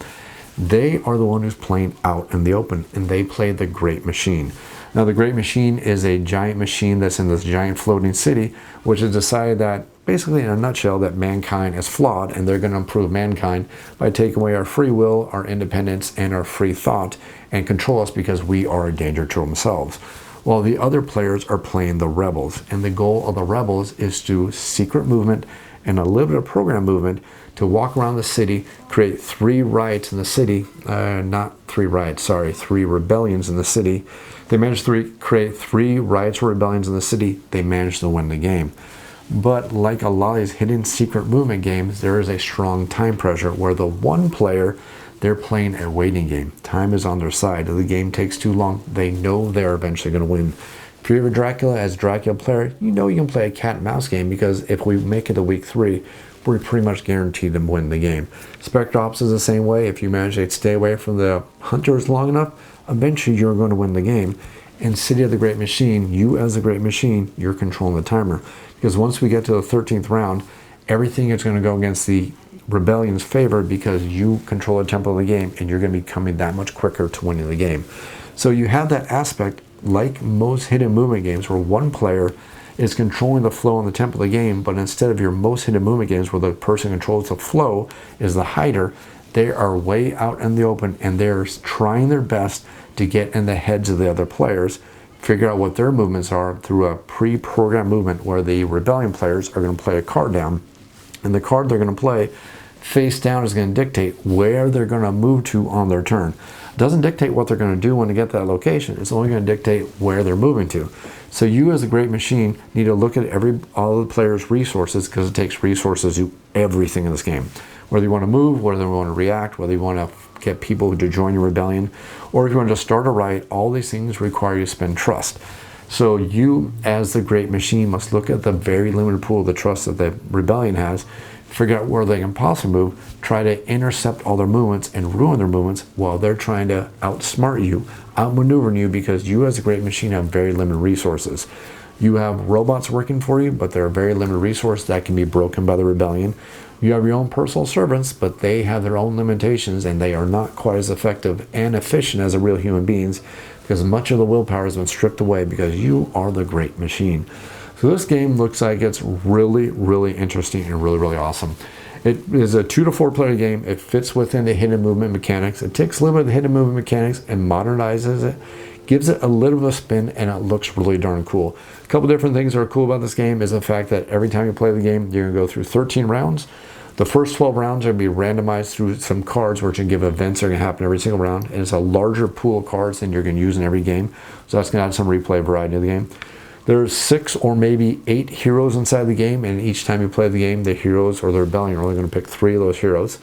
They are the one who's playing out in the open, and they play the Great Machine. Now, the Great Machine is a giant machine that's in this giant floating city, which has decided that, basically in a nutshell, that mankind is flawed, and they're going to improve mankind by taking away our free will, our independence, and our free thought, and control us because we are a danger to themselves. While the other players are playing the rebels, and the goal of the rebels is to secret movement and a little bit of program movement to walk around the city, create 3 riots in the city, not 3 riots, sorry, 3 rebellions in the city. They managed to create 3 riots or rebellions in the city. They managed to win the game. But like a lot of these hidden secret movement games, there is a strong time pressure where the one player, they're playing a waiting game. Time is on their side. If the game takes too long, they know they're eventually going to win. Fear of Dracula, as Dracula player, you know you can play a cat and mouse game, because if we make it to week 3, we're pretty much guaranteed to win the game. Spectre Ops is the same way. If you manage to stay away from the hunters long enough, eventually you're going to win the game. And City of the Great Machine, you as the Great Machine, you're controlling the timer. Because once we get to the 13th round, everything is going to go against the Rebellion's favor because you control the tempo of the game and you're going to be coming that much quicker to winning the game. So you have that aspect like most hidden movement games where one player is controlling the flow and the tempo of the game, but instead of your most hidden movement games where the person controls the flow is the hider, they are way out in the open and they're trying their best to get in the heads of the other players, figure out what their movements are through a pre-programmed movement where the Rebellion players are going to play a card down, and the card they're going to play face down is going to dictate where they're going to move to on their turn. It doesn't dictate what they're going to do when they get to that location. It's only going to dictate where they're moving to. So you as a Great Machine need to look at all the players' resources, because it takes resources to do everything in this game. Whether you want to move, whether you want to react, whether you want to get people to join your rebellion, or if you want to start a riot, all these things require you to spend trust. So you, as the Great Machine, must look at the very limited pool of the trust that the rebellion has, figure out where they can possibly move, try to intercept all their movements and ruin their movements while they're trying to outsmart you, outmaneuvering you, because you as a Great Machine have very limited resources. You have robots working for you, but they're a very limited resource that can be broken by the rebellion. You have your own personal servants, but they have their own limitations and they are not quite as effective and efficient as the real human beings, because much of the willpower has been stripped away because you are the Great Machine. So this game looks like it's really, really interesting and really, really awesome. It is a 2 to 4 player game. It fits within the hidden movement mechanics. It takes a little bit of the hidden movement mechanics and modernizes it, gives it a little bit of a spin, and it looks really darn cool. A couple different things that are cool about this game is the fact that every time you play the game, you're going to go through 13 rounds. The first 12 rounds are going to be randomized through some cards, which can give events that are going to happen every single round. And it's a larger pool of cards than you're going to use in every game. So that's going to add some replay variety to the game. There's 6 or maybe 8 heroes inside the game, and each time you play the game, the heroes or the rebellion are only going to pick 3 of those heroes.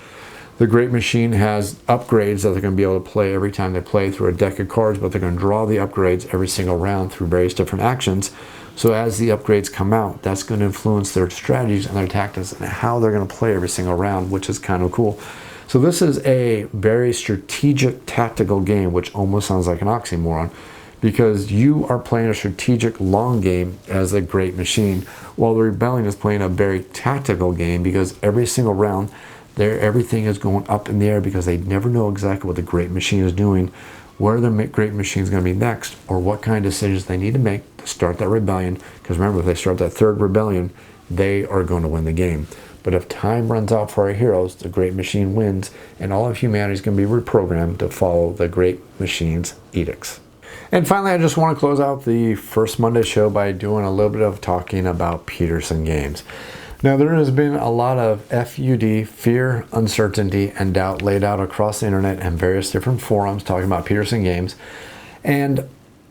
The Great Machine has upgrades that they're going to be able to play every time they play through a deck of cards, but they're going to draw the upgrades every single round through various different actions. So as the upgrades come out, that's going to influence their strategies and their tactics and how they're going to play every single round, which is kind of cool. So this is a very strategic tactical game, which almost sounds like an oxymoron, because you are playing a strategic long game as a Great Machine, while the Rebellion is playing a very tactical game, because every single round everything is going up in the air because they never know exactly what the Great Machine is doing, where the Great Machine is going to be next, or what kind of decisions they need to make to start that rebellion. Because remember, if they start that third rebellion, they are going to win the game. But if time runs out for our heroes, the Great Machine wins, and all of humanity is going to be reprogrammed to follow the Great Machine's edicts. And finally, I just want to close out the first Monday show by doing a little bit of talking about Petersen Games. Now, there has been a lot of F.U.D, fear, uncertainty, and doubt laid out across the internet and various different forums talking about Petersen Games. And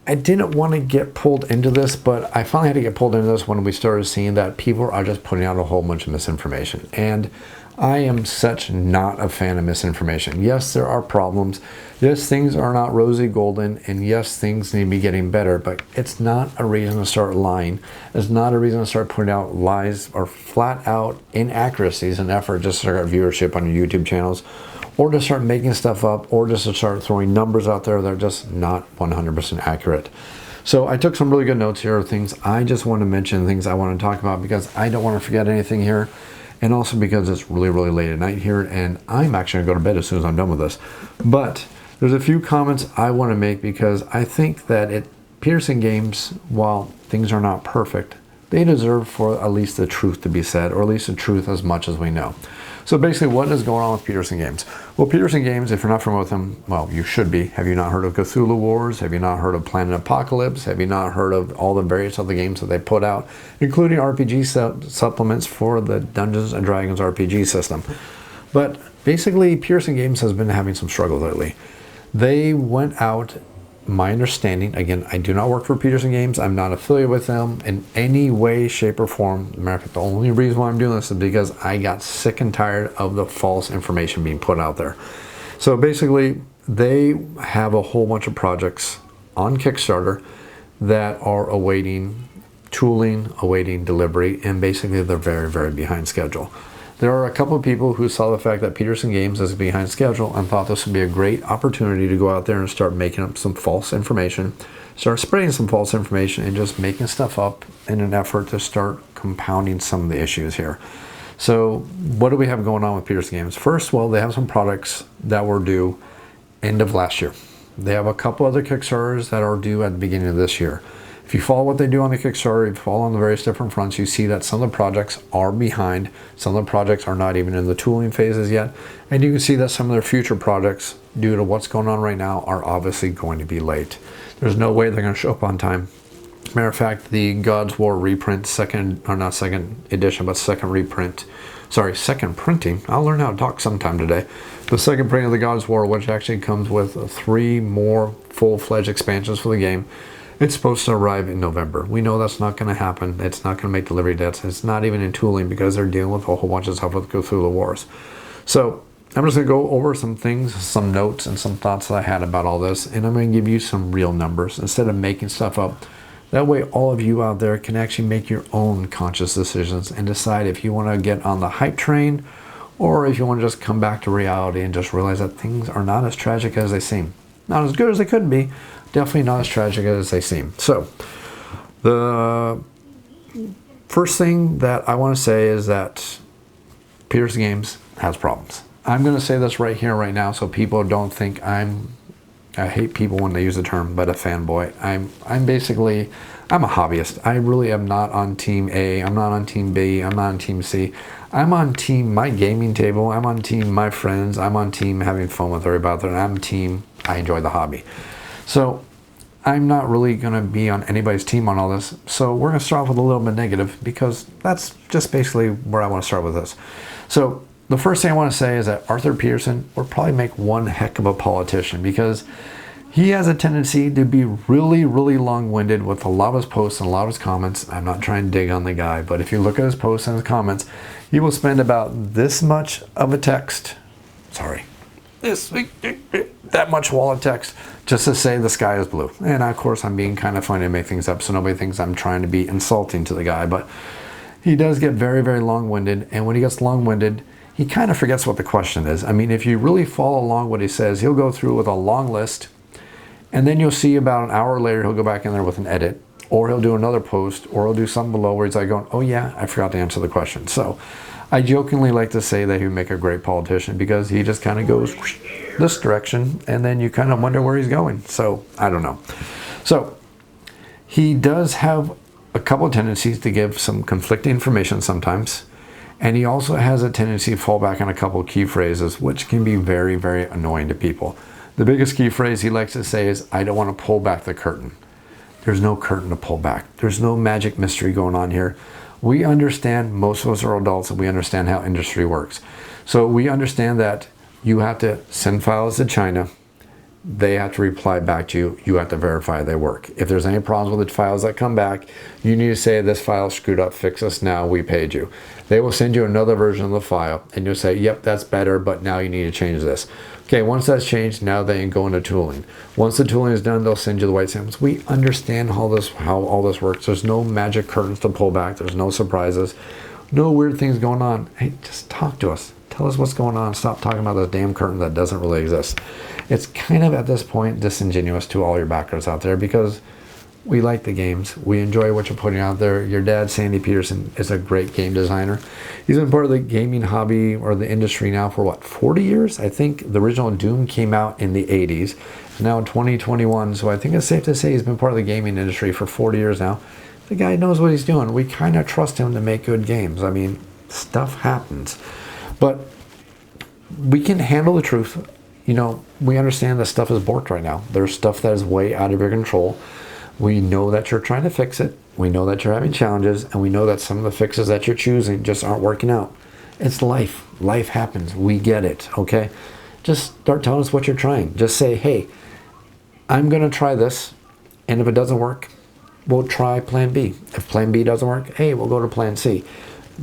I didn't want to get pulled into this, but I finally had to get pulled into this when we started seeing that people are just putting out a whole bunch of misinformation. And I am such not a fan of misinformation. Yes, there are problems. Yes, things are not rosy golden, and yes, things need to be getting better, but it's not a reason to start lying. It's not a reason to start putting out lies or flat out inaccuracies in an effort just to start viewership on your YouTube channels, or to start making stuff up, or just to start throwing numbers out there that are just not 100% accurate. So I took some really good notes here of things I just want to mention, things I want to talk about, because I don't want to forget anything here. And also because it's really, really late at night here, and I'm actually going to go to bed as soon as I'm done with this. But there's a few comments I want to make, because I think that Petersen Games, while things are not perfect, they deserve for at least the truth to be said, or at least the truth as much as we know. So basically, what is going on with Petersen Games? Well, Petersen Games, if you're not familiar with them, well, you should be. Have you not heard of Cthulhu Wars? Have you not heard of Planet Apocalypse? Have you not heard of all the various other games that they put out, including RPG supplements for the Dungeons & Dragons RPG system? But basically, Petersen Games has been having some struggles lately. They went out, my understanding, again, I do not work for Petersen Games. I'm not affiliated with them in any way, shape, or form. Matter of fact, the only reason why I'm doing this is because I got sick and tired of the false information being put out there. So basically, they have a whole bunch of projects on Kickstarter that are awaiting tooling, awaiting delivery, and basically they're very, very behind schedule. There are a couple of people who saw the fact that Petersen Games is behind schedule and thought this would be a great opportunity to go out there and start making up some false information, start spreading some false information, and just making stuff up in an effort to start compounding some of the issues here. So what do we have going on with Petersen Games? First, well, they have some products that were due end of last year. They have a couple other Kickstarters that are due at the beginning of this year. If you follow what they do on the Kickstarter, if you follow on the various different fronts, you see that some of the projects are behind. Some of the projects are not even in the tooling phases yet. And you can see that some of their future projects, due to what's going on right now, are obviously going to be late. There's no way they're going to show up on time. Matter of fact, the God's War reprint, second printing. I'll learn how to talk sometime today. The second printing of the God's War, which actually comes with 3 more full-fledged expansions for the game. It's supposed to arrive in November. We know that's not going to happen. It's not going to make delivery dates. It's not even in tooling because they're dealing with a whole bunch of stuff with Cthulhu Wars. So I'm just going to go over some things, some notes, and some thoughts that I had about all this. And I'm going to give you some real numbers instead of making stuff up. That way all of you out there can actually make your own conscious decisions and decide if you want to get on the hype train or if you want to just come back to reality and just realize that things are not as tragic as they seem. Not as good as they could be. Definitely not as tragic as they seem. So, the first thing that I want to say is that Petersen Games has problems. I'm going to say this right here, right now, so people don't think I hate people when they use the term, but a fanboy. I'm a hobbyist. I really am not on team A. I'm not on team B. I'm not on team C. I'm on team my gaming table. I'm on team my friends. I'm on team having fun with everybody. And I'm team I enjoy the hobby. So I'm not really going to be on anybody's team on all this. So we're going to start off with a little bit negative because that's just basically where I want to start with this. So the first thing I want to say is that Arthur Petersen will probably make one heck of a politician because he has a tendency to be really, really long-winded with a lot of his posts and a lot of his comments. I'm not trying to dig on the guy, but if you look at his posts and his comments, he will spend about this much of a text. Sorry. That much wall of text just to say the sky is blue. And of course I'm being kind of funny to make things up so nobody thinks I'm trying to be insulting to the guy, but he does get very, very long-winded, and when he gets long-winded, he kind of forgets what the question is. I mean, if you really follow along what he says, he'll go through with a long list, and then you'll see about an hour later he'll go back in there with an edit, or he'll do another post, or he'll do something below where he's like going, oh yeah, I forgot to answer the question. So I jokingly like to say that he would make a great politician because he just kind of goes this direction and then you kind of wonder where he's going. So I don't know. So he does have a couple of tendencies to give some conflicting information sometimes. And he also has a tendency to fall back on a couple of key phrases, which can be very, very annoying to people. The biggest key phrase he likes to say is, I don't want to pull back the curtain. There's no curtain to pull back. There's no magic mystery going on here. We understand, most of us are adults, and we understand how industry works. So we understand that you have to send files to China. They have to reply back to you. You have to verify they work. If there's any problems with the files that come back, you need to say, this file screwed up, fix us now, we paid you. They will send you another version of the file, and you'll say, yep, that's better, but now you need to change this. Okay, once that's changed, now they can go into tooling. Once the tooling is done, they'll send you the white samples. We understand how all this works. There's no magic curtains to pull back. There's no surprises. No weird things going on. Hey, just talk to us. Tell us what's going on. Stop talking about this damn curtain that doesn't really exist. It's kind of, at this point, disingenuous to all your backers out there because we like the games. We enjoy what you're putting out there. Your dad, Sandy Petersen, is a great game designer. He's been part of the gaming hobby or the industry now for, what, 40 years? I think the original Doom came out in the 80s. Now 2021, so I think it's safe to say he's been part of the gaming industry for 40 years now. The guy knows what he's doing. We kind of trust him to make good games. I mean, stuff happens. But we can handle the truth. You know, we understand that stuff is borked right now. There's stuff that is way out of your control. We know that you're trying to fix it. We know that you're having challenges, and we know that some of the fixes that you're choosing just aren't working out. It's life. Life happens. We get it, okay? Just start telling us what you're trying. Just say, hey, I'm going to try this, and if it doesn't work, we'll try plan B. If plan B doesn't work, hey, we'll go to plan C.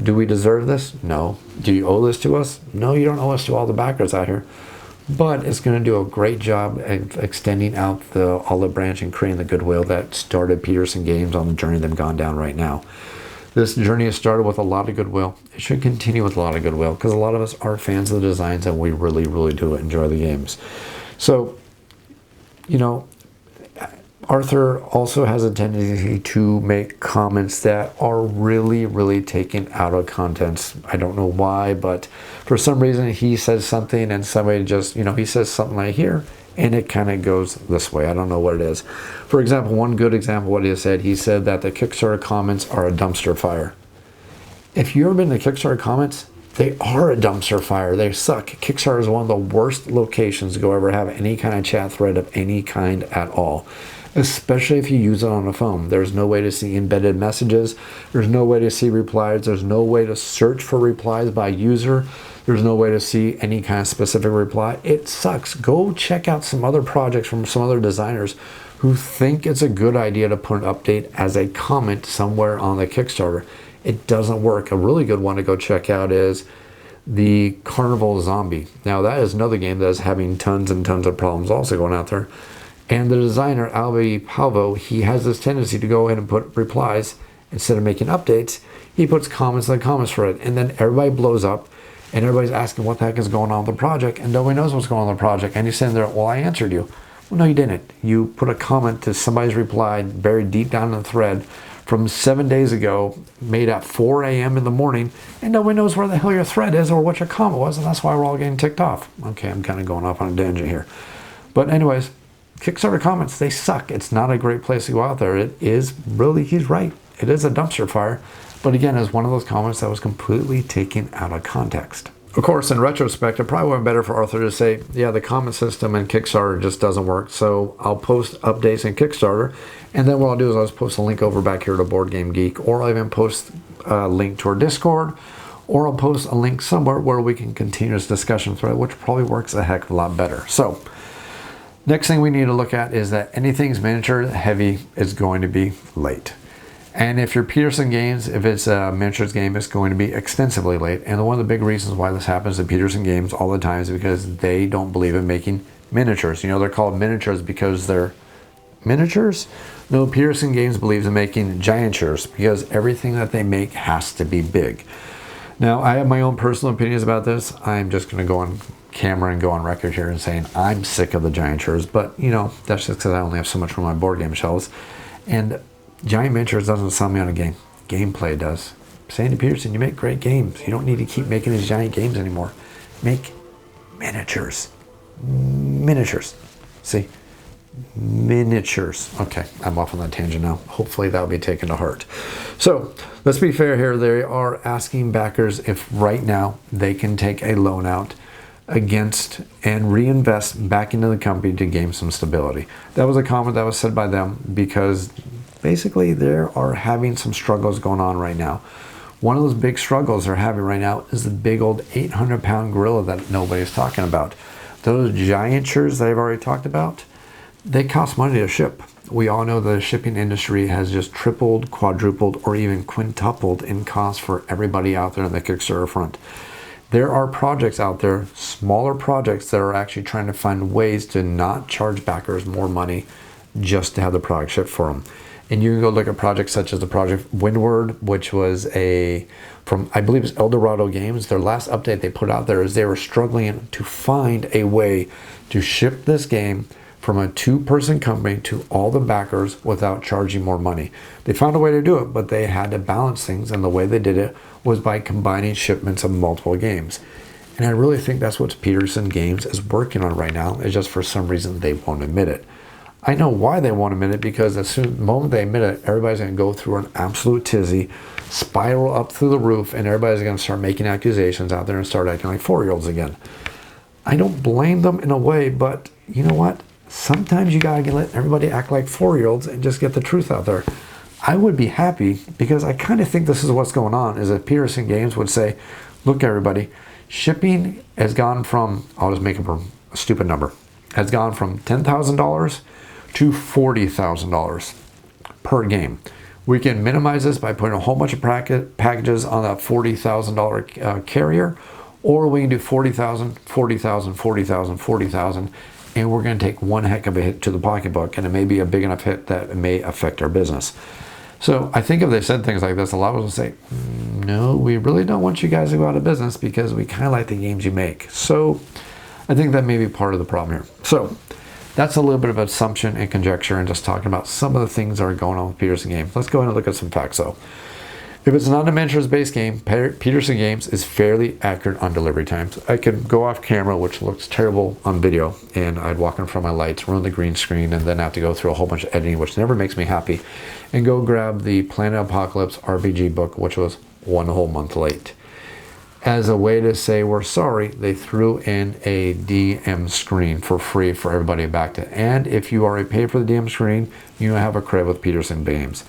Do we deserve this? No. Do you owe this to us? No, you don't owe us to all the backers out here. But it's going to do a great job at extending out the olive branch and creating the goodwill that started Petersen Games on the journey they've gone down right now. This journey has started with a lot of goodwill. It should continue with a lot of goodwill because a lot of us are fans of the designs and we really, really do enjoy the games. So, you know, Arthur also has a tendency to make comments that are really, really taken out of context. I don't know why, but for some reason he says something and somebody just, you know, he says something like here and it kind of goes this way. I don't know what it is. For example, one good example of what he said that the Kickstarter comments are a dumpster fire. If you've ever been to Kickstarter comments, they are a dumpster fire. They suck. Kickstarter is one of the worst locations to go ever have any kind of chat thread of any kind at all, especially if you use it on a phone. There's no way to see embedded messages. There's no way to see replies. There's no way to search for replies by user. There's no way to see any kind of specific reply. It sucks. Go check out some other projects from some other designers who think it's a good idea to put an update as a comment somewhere on the Kickstarter. It doesn't work. A really good one to go check out is the Carnival Zombie. Now that is another game that is having tons and tons of problems also going out there. And the designer, Albi Palvo, he has this tendency to go ahead and put replies instead of making updates. He puts comments in the comments for it. And then everybody blows up and everybody's asking what the heck is going on with the project. And nobody knows what's going on with the project. And you're sitting there, well, I answered you. Well, no, you didn't. You put a comment to somebody's reply buried deep down in the thread from 7 days ago, made at 4 a.m. in the morning, and nobody knows where the hell your thread is or what your comment was, and that's why we're all getting ticked off. Okay, I'm kind of going off on a tangent here. But anyways, Kickstarter comments, they suck. It's not a great place to go out there. It is really, he's right. It is a dumpster fire. But again, it's one of those comments that was completely taken out of context. Of course, in retrospect, it probably would have been better for Arthur to say, yeah, the comment system in Kickstarter just doesn't work. So I'll post updates in Kickstarter. And then what I'll do is I'll just post a link over back here to Board Game Geek, or I'll even post a link to our Discord, or I'll post a link somewhere where we can continue this discussion thread, which probably works a heck of a lot better. So next thing we need to look at is that anything's miniature heavy is going to be late. And if you're Petersen Games, if it's a miniatures game, it's going to be extensively late. And one of the big reasons why this happens to Petersen Games all the time is because they don't believe in making miniatures. You know, they're called miniatures because they're miniatures? No, Petersen Games believes in making giantures because everything that they make has to be big. Now, I have my own personal opinions about this. I'm just going to go on camera and go on record here and saying I'm sick of the giantures. But, you know, that's just because I only have so much room on my board game shelves. And giant miniatures doesn't sell me on a game. Gameplay does. Sandy Petersen, you make great games. You don't need to keep making these giant games anymore. Make miniatures. Miniatures. See? Miniatures. Okay, I'm off on that tangent now. Hopefully that'll be taken to heart. So let's be fair here. They are asking backers if right now they can take a loan out against and reinvest back into the company to gain some stability. That was a comment that was said by them because basically they are having some struggles going on right now. One of those big struggles they're having right now is the big old 800-pound gorilla that nobody's talking about. Those giantures that I've already talked about, they cost money to ship. We all know the shipping industry has just tripled, quadrupled, or even quintupled in cost for everybody out there on the Kickstarter front. There are projects out there, smaller projects, that are actually trying to find ways to not charge backers more money just to have the product shipped for them. And you can go look at projects such as the project Windward, which was from, I believe it's Eldorado Games. Their last update they put out there is they were struggling to find a way to ship this game from a two-person company to all the backers without charging more money. They found a way to do it, but they had to balance things, and the way they did it was by combining shipments of multiple games. And I really think that's what Petersen Games is working on right now. It's just for some reason they won't admit it. I know why they won't admit it, because the moment they admit it, everybody's going to go through an absolute tizzy, spiral up through the roof, and everybody's going to start making accusations out there and start acting like 4-year-olds again. I don't blame them in a way, but you know what? Sometimes you gotta let everybody act like 4-year-olds and just get the truth out there. I would be happy, because I kind of think this is what's going on, is that Petersen Games would say, look everybody, shipping has gone from, I'll just make up a stupid number, has gone from $10,000 to $40,000 per game. We can minimize this by putting a whole bunch of packages on that $40,000 carrier, or we can do 40,000, 40,000, 40,000, 40,000, and we're going to take one heck of a hit to the pocketbook, and it may be a big enough hit that it may affect our business. So I think if they said things like this, a lot of us would say, no, we really don't want you guys to go out of business because we kind of like the games you make. So I think that may be part of the problem here. So that's a little bit of assumption and conjecture and just talking about some of the things that are going on with Petersen Games. Let's go ahead and look at some facts though. If it's not a miniatures-based game, Petersen Games is fairly accurate on delivery times. I can go off camera, which looks terrible on video, and I'd walk in front of my lights, ruin the green screen, and then have to go through a whole bunch of editing, which never makes me happy, and go grab the Planet Apocalypse RPG book, which was 1 whole month late. As a way to say we're sorry, they threw in a DM screen for free for everybody back to. And if you already paid for the DM screen, you have a credit with Petersen Games.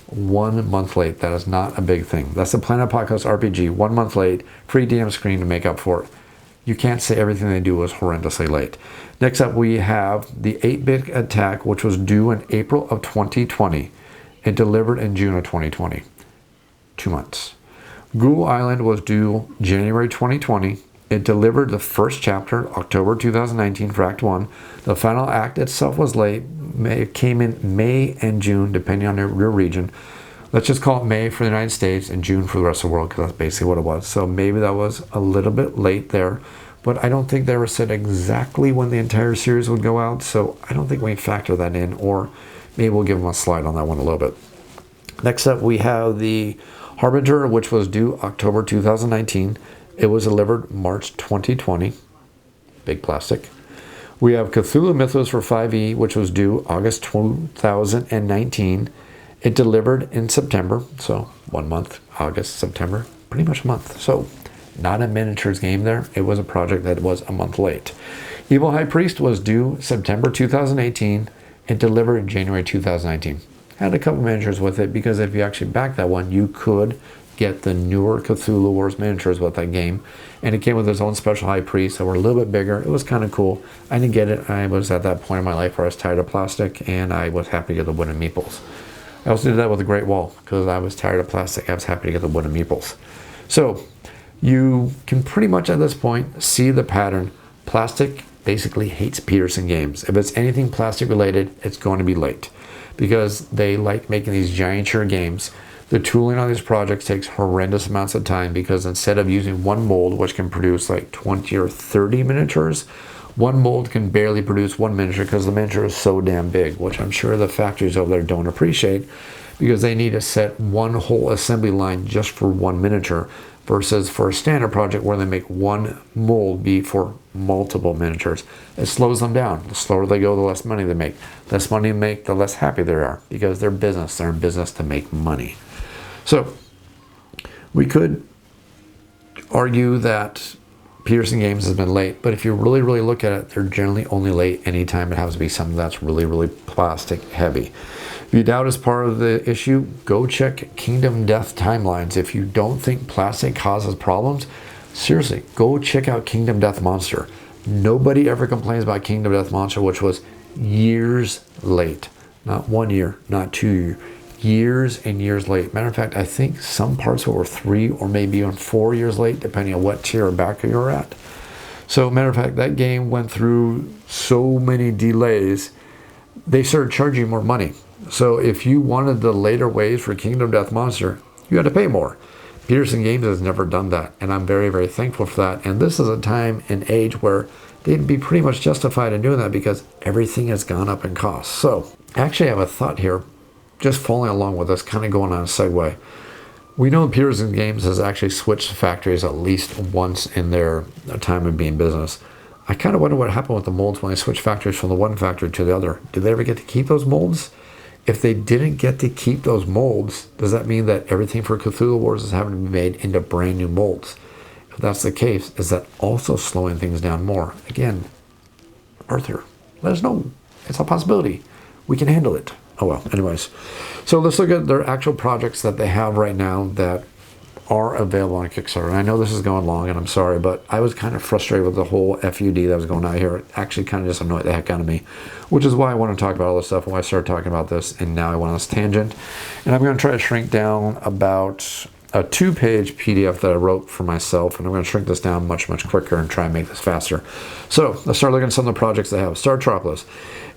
1 month late, that is not a big thing. That's the Planet Apocalypse RPG, 1 month late, free DM screen to make up for it. You can't say everything they do was horrendously late. Next up, we have the 8-bit attack, which was due in April of 2020 and delivered in June of 2020. 2 months. Google Island was due January 2020. It delivered the first chapter, October 2019 for Act 1. The final act itself was late. It came in May and June, depending on your region. Let's just call it May for the United States and June for the rest of the world, because that's basically what it was. So maybe that was a little bit late there, but I don't think they ever said exactly when the entire series would go out, so I don't think we factor that in, or maybe we'll give them a slide on that one a little bit. Next up, we have the Harbinger, which was due October 2019. It was delivered March 2020. Big plastic. We have Cthulhu Mythos for 5e, which was due August 2019. It delivered in September, so 1 month, August, September, pretty much a month. So not a miniatures game there. It was a project that was a month late. Evil High Priest was due September 2018. It delivered in January 2019. Had a couple miniatures with it, because if you actually back that one, you could get the newer Cthulhu Wars miniatures with that game, and it came with its own special high priest that were a little bit bigger. It was kind of cool. I didn't get it. I was at that point in my life where I was tired of plastic, and I was happy to get the wooden meeples. I also did that with the Great Wall, because I was tired of plastic. I was happy to get the wooden meeples. So you can pretty much at this point see the pattern. Plastic basically hates Petersen Games. If it's anything plastic related, it's going to be late, because they like making these giant games. The tooling on these projects takes horrendous amounts of time, because instead of using one mold, which can produce like 20 or 30 miniatures, one mold can barely produce one miniature because the miniature is so damn big, which I'm sure the factories over there don't appreciate, because they need to set one whole assembly line just for one miniature, versus for a standard project where they make one mold be for multiple miniatures. It slows them down. The slower they go, the less money they make. Less money they make, the less happy they are, because they're business. They're in business to make money. So we could argue that Petersen Games has been late, but if you really, really look at it, they're generally only late anytime it has to be something that's really, really plastic heavy. If you doubt is part of the issue, go check Kingdom Death timelines. If you don't think plastic causes problems, seriously, go check out Kingdom Death Monster. Nobody ever complains about Kingdom Death Monster, which was years late. Not 1 year, not 2 years. Years and years late. Matter of fact, I think some parts were 3 or maybe even 4 years late, depending on what tier or backer you're at. So, matter of fact, that game went through so many delays, they started charging more money. So, if you wanted the later waves for Kingdom Death Monster, you had to pay more. Petersen Games has never done that, and I'm very, very thankful for that. And this is a time and age where they'd be pretty much justified in doing that, because everything has gone up in cost. So, actually, I have a thought here, just following along with us, kind of going on a segue. We know Petersen Games has actually switched factories at least once in their time of being business. I kind of wonder what happened with the molds when they switched factories from the one factory to the other. Did they ever get to keep those molds? If they didn't get to keep those molds, does that mean that everything for Cthulhu Wars is having to be made into brand new molds? If that's the case, is that also slowing things down more? Again, Arthur, let us know. It's a possibility. We can handle it. Oh well, anyways. So let's look at their actual projects that they have right now that are available on Kickstarter. And I know this is going long, and I'm sorry, but I was kind of frustrated with the whole F.U.D. that was going on here. It actually kind of just annoyed the heck out of me, which is why I want to talk about all this stuff, and why I started talking about this, and now I went on this tangent. And I'm going to try to shrink down about a 2-page PDF that I wrote for myself, and I'm going to shrink this down much, much quicker and try and make this faster. So let's start looking at some of the projects they have. Startropolis.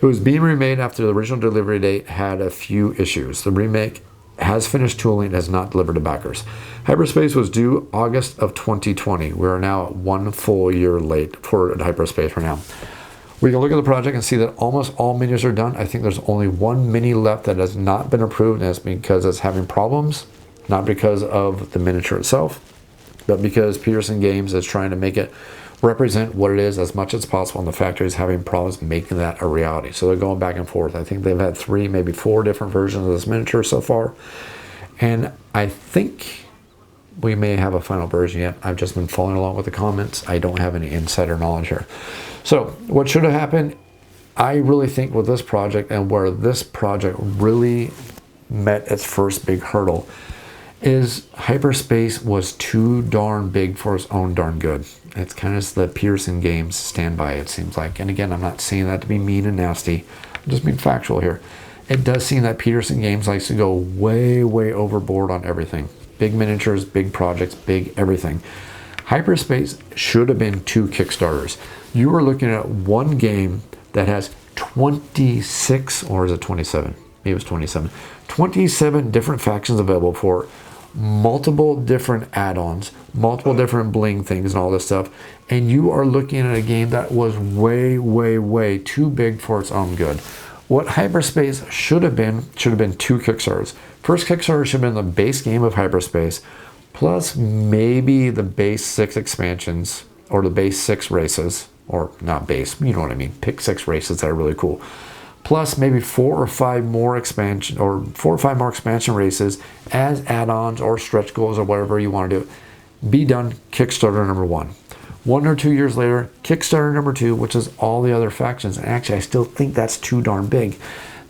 It was being remade after the original delivery date had a few issues. The remake has finished tooling, has not delivered to backers. Hyperspace was due August of 2020. We are now 1 full year late for Hyperspace right now. We can look at the project and see that almost all minis are done. I think there's only one mini left that has not been approved, and that's because it's having problems, not because of the miniature itself, but because Petersen Games is trying to make it represent what it is as much as possible, and the factory is having problems making that a reality. So they're going back and forth. I think they've had 3, maybe 4 different versions of this miniature so far, and I think we may have a final version yet. I've just been following along with the comments. I don't have any insider knowledge here. So what should have happened, I really think with this project, and where this project really met its first big hurdle, is Hyperspace was too darn big for its own darn good. It's kind of the Petersen Games standby, it seems like. And again, I'm not saying that to be mean and nasty. I'm just being factual here. It does seem that Petersen Games likes to go way, way overboard on everything. Big miniatures, big projects, big everything. Hyperspace should have been 2 Kickstarters. You are looking at one game that has 26, or is it 27? Maybe it was 27. 27 different factions available for multiple different add-ons, multiple different bling things and all this stuff. And you are looking at a game that was way, way, way too big for its own good. What Hyperspace should have been 2 Kickstarters. First Kickstarter should have been the base game of Hyperspace, plus maybe the base 6 expansions, or the base 6 races, or not base, you know what I mean, pick 6 races that are really cool. Plus maybe 4 or 5 more expansion, or 4 or 5 more expansion races as add-ons or stretch goals or whatever you want to do. Be done Kickstarter number 1. 1 or 2 years later, Kickstarter number 2, which is all the other factions. And actually, I still think that's too darn big.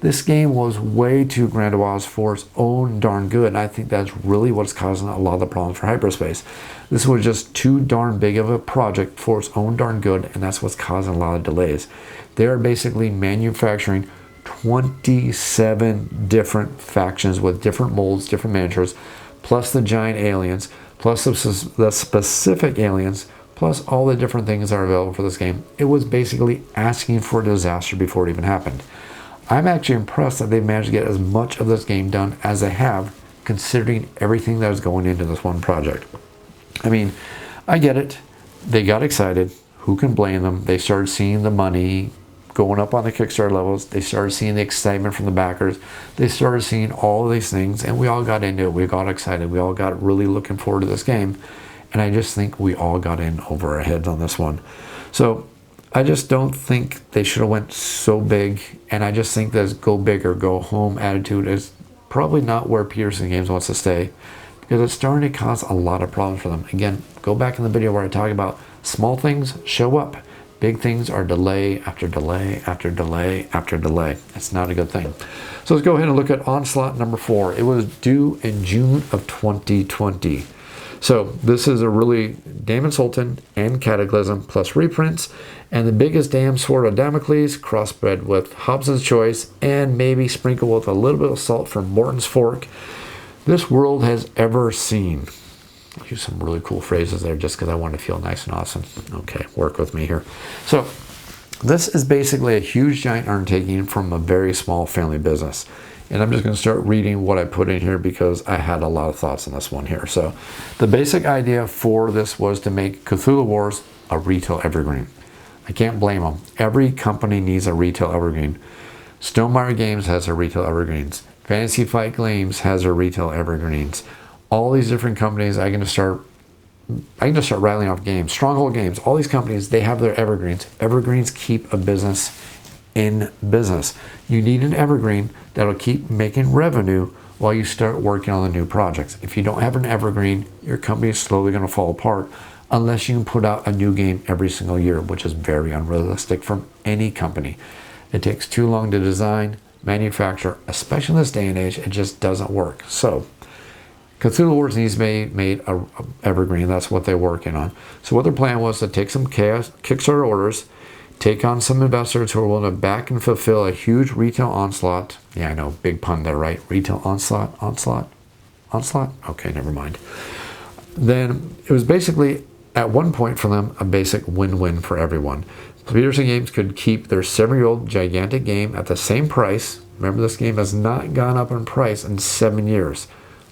This game was way too grandiose for its own darn good. And I think that's really what's causing a lot of the problems for Hyperspace. This was just too darn big of a project for its own darn good, and that's what's causing a lot of delays. They are basically manufacturing 27 different factions with different molds, different miniatures, plus the giant aliens, plus the specific aliens, plus all the different things that are available for this game. It was basically asking for a disaster before it even happened. I'm actually impressed that they've managed to get as much of this game done as they have, considering everything that was going into this one project. I mean, I get it. They got excited. Who can blame them? They started seeing the money going up on the Kickstarter levels. They started seeing the excitement from the backers. They started seeing all of these things, and we all got into it. We got excited. We all got really looking forward to this game. And I just think we all got in over our heads on this one. So I just don't think they should have went so big. And I just think this go big or go home attitude is probably not where Petersen Games wants to stay, because it's starting to cause a lot of problems for them. Again, go back in the video where I talk about small things show up. Big things are delay after delay after delay after delay. It's not a good thing. So let's go ahead and look at Onslaught number 4. It was due in June of 2020. So this is a really Damon Sultan and Cataclysm plus reprints, and the biggest damn sword of Damocles crossbred with Hobson's Choice, and maybe sprinkled with a little bit of salt from Morton's Fork this world has ever seen. I'll use some really cool phrases there just because I want to feel nice and awesome. Okay, work with me here. So this is basically a huge giant undertaking from a very small family business. And I'm just going to start reading what I put in here because I had a lot of thoughts on this one here. So the basic idea for this was to make Cthulhu Wars a retail evergreen. I can't blame them. Every company needs a retail evergreen. Stonemaier Games has their retail evergreens. Fantasy Flight Games has their retail evergreens. All these different companies, I can just start rattling off games. Stronghold Games, all these companies, they have their evergreens. Evergreens keep a business in business. You need an evergreen that'll keep making revenue while you start working on the new projects. If you don't have an evergreen, your company is slowly going to fall apart unless you can put out a new game every single year, which is very unrealistic from any company. It takes too long to design, manufacture, especially in this day and age. It just doesn't work. So Cthulhu Wars needs to be made a evergreen. That's what they're working on. So what their plan was to take some Kickstarter orders, take on some investors who are willing to back and fulfill a huge retail onslaught. Yeah, I know, big pun there, right? Retail onslaught? Okay, never mind. Then it was basically at one point for them, a basic win-win for everyone. Petersen Games could keep their 7-year-old gigantic game at the same price. Remember, this game has not gone up in price in 7 years.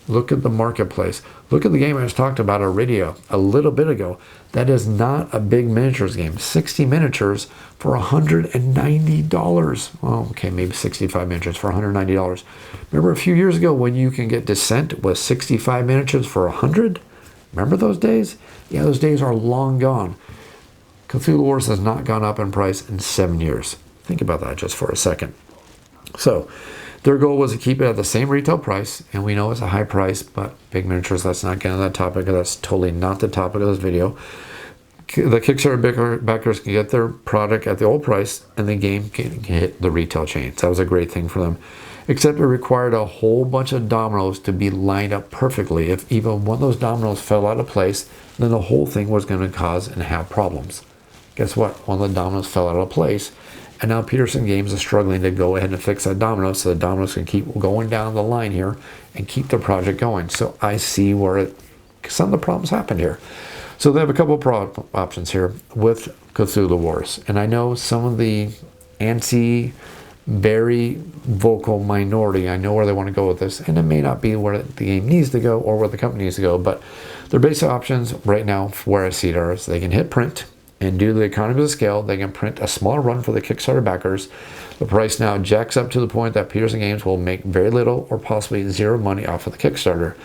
Look at the marketplace. Look at the game I just talked about, Arydia, a little bit ago. That is not a big miniatures game. 60 miniatures for $190. Well, okay, maybe 65 miniatures for $190. Remember a few years ago when you can get Descent with 65 miniatures for $100? Remember those days? Yeah, those days are long gone. Cthulhu Wars has not gone up in price in 7 years. Think about that just for a second. So, their goal was to keep it at the same retail price, and we know it's a high price, but big miniatures, let's not get on that topic. That's totally not the topic of this video. The Kickstarter backers can get their product at the old price, and the game can hit the retail chains. That was a great thing for them. Except it required a whole bunch of dominoes to be lined up perfectly. If even one of those dominoes fell out of place, then the whole thing was going to cause and have problems. Guess what? One of the dominoes fell out of place. And now Petersen Games is struggling to go ahead and fix that domino so the dominoes can keep going down the line here and keep the project going. So I see where some of the problems happened here. So they have a couple of options here with Cthulhu Wars. And I know some of the very vocal minority, I know where they want to go with this, and it may not be where the game needs to go or where the company needs to go, but their basic options right now, where I see it, are they can hit print, and due to the economy of scale, they can print a smaller run for the Kickstarter backers. The price now jacks up to the point that Petersen Games will make very little or possibly zero money off of the Kickstarter.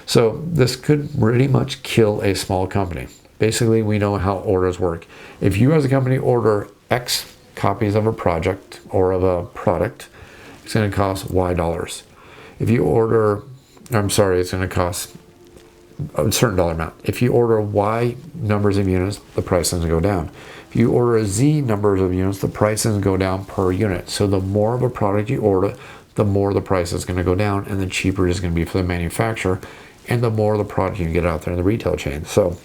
So this could pretty much kill a small company. Basically, we know how orders work. If you as a company order X copies of a project or of a product, it's going to cost Y dollars. If you order, it's going to cost a certain dollar amount. If you order Y numbers of units, the price is going to go down. If you order a Z numbers of units, the price is going to go down per unit. So the more of a product you order, the more the price is going to go down, and the cheaper it is going to be for the manufacturer, and the more the product you get out there in the retail chain. So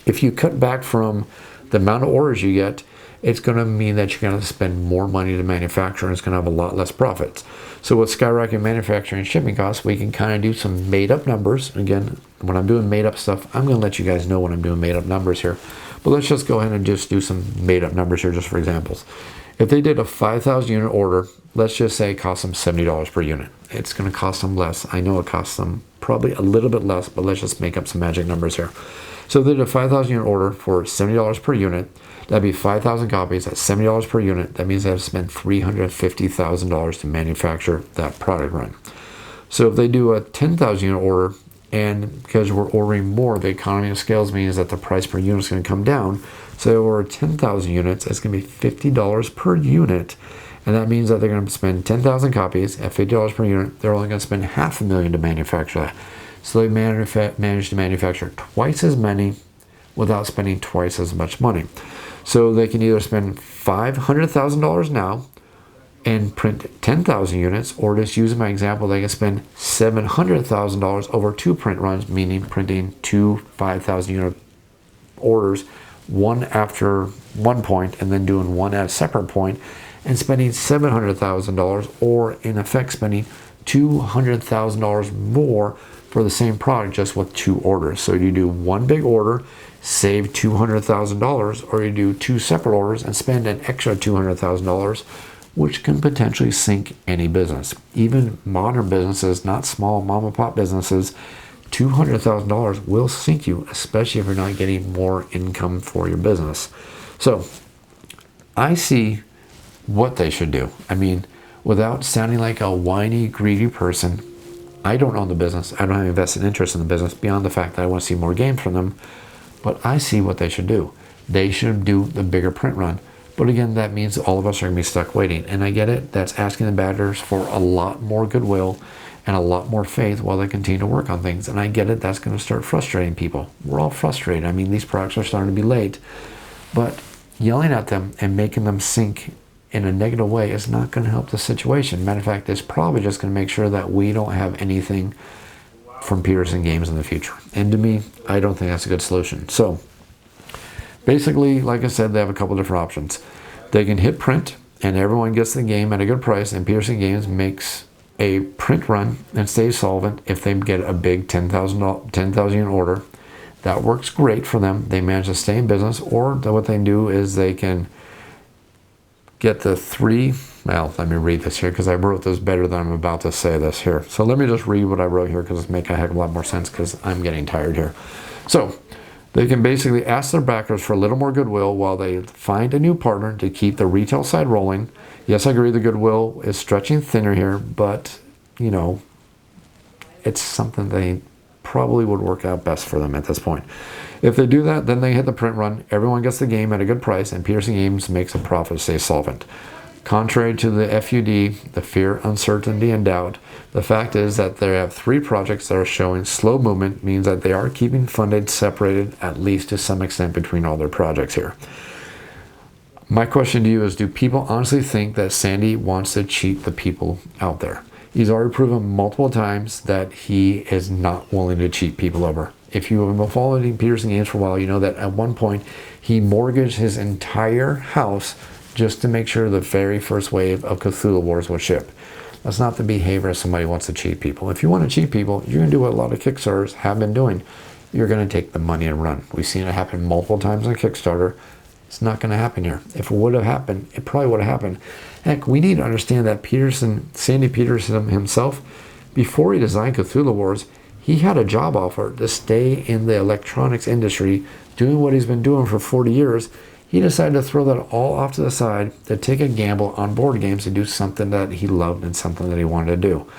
if you cut back from the amount of orders you get, it's going to mean that you're going to spend more money to manufacture, and it's going to have a lot less profits. So with skyrocketing manufacturing and shipping costs, we can kind of do some made-up numbers. Again, when I'm doing made-up stuff, I'm going to let you guys know when I'm doing made-up numbers here. But let's just go ahead and just do some made-up numbers here just for examples. If they did a 5,000 unit order, let's just say it costs them $70 per unit. It's going to cost them less. I know it costs them probably a little bit less, but let's just make up some magic numbers here. So if they did a 5,000 unit order for $70 per unit, that'd be 5,000 copies at $70 per unit. That means they have to spend $350,000 to manufacture that product run. So if they do a 10,000 unit order, and because we're ordering more, the economy of scales means that the price per unit is going to come down. So they order 10,000 units, it's going to be $50 per unit. And that means that they're going to spend 10,000 copies at $50 per unit. They're only going to spend $500,000 to manufacture that. So they managed to manufacture twice as many without spending twice as much money. So they can either spend $500,000 now and print 10,000 units, or just using my example, they can spend $700,000 over 2 print runs, meaning printing 2 5,000 unit orders, one after one point, and then doing one at a separate point, and spending $700,000, or in effect spending $200,000 more for the same product just with 2 orders. So you do one big order, save $200,000, or you do 2 separate orders and spend an extra $200,000, which can potentially sink any business. Even modern businesses, not small mom and pop businesses, $200,000 will sink you, especially if you're not getting more income for your business. So I see what they should do. I mean, without sounding like a whiny, greedy person, I don't own the business. I don't have invested interest in the business beyond the fact that I want to see more games from them. But I see what they should do. They should do the bigger print run. But again, that means all of us are going to be stuck waiting. And I get it. That's asking the backers for a lot more goodwill and a lot more faith while they continue to work on things. And I get it. That's going to start frustrating people. We're all frustrated. I mean, these products are starting to be late. But yelling at them and making them sink in a negative way is not going to help the situation. Matter of fact, it's probably just going to make sure that we don't have anything from Petersen Games in the future. And to me, I don't think that's a good solution. So basically, like I said, they have a couple different options. They can hit print and everyone gets the game at a good price, and Petersen Games makes a print run and stays solvent if they get a big 10,000 unit order. That works great for them. They manage to stay in business, or what they do is they can get the three, well, let me read this here because I wrote this better than I'm about to say this here. So let me just read what I wrote here because it's making a heck of a lot more sense because I'm getting tired here. So they can basically ask their backers for a little more goodwill while they find a new partner to keep the retail side rolling. Yes, I agree the goodwill is stretching thinner here, but, you know, it's something they probably would work out best for them at this point. If they do that, then they hit the print run, everyone gets the game at a good price, and Petersen Games makes a profit to stay solvent. Contrary to the F.U.D, the fear, uncertainty, and doubt, the fact is that they have 3 projects that are showing slow movement, means that they are keeping funded separated, at least to some extent, between all their projects here. My question to you is, do people honestly think that Sandy wants to cheat the people out there? He's already proven multiple times that he is not willing to cheat people over. If you have been following Petersen Games for a while, you know that at one point he mortgaged his entire house just to make sure the very first wave of Cthulhu Wars would ship. That's not the behavior of somebody who wants to cheat people. If you want to cheat people, you're going to do what a lot of Kickstarters have been doing. You're going to take the money and run. We've seen it happen multiple times on Kickstarter. It's not going to happen here. If it would have happened, it probably would have happened. Heck, we need to understand that Sandy Petersen himself, before he designed Cthulhu Wars, he had a job offer to stay in the electronics industry, doing what he's been doing for 40 years. He decided to throw that all off to the side to take a gamble on board games to do something that he loved and something that he wanted to do.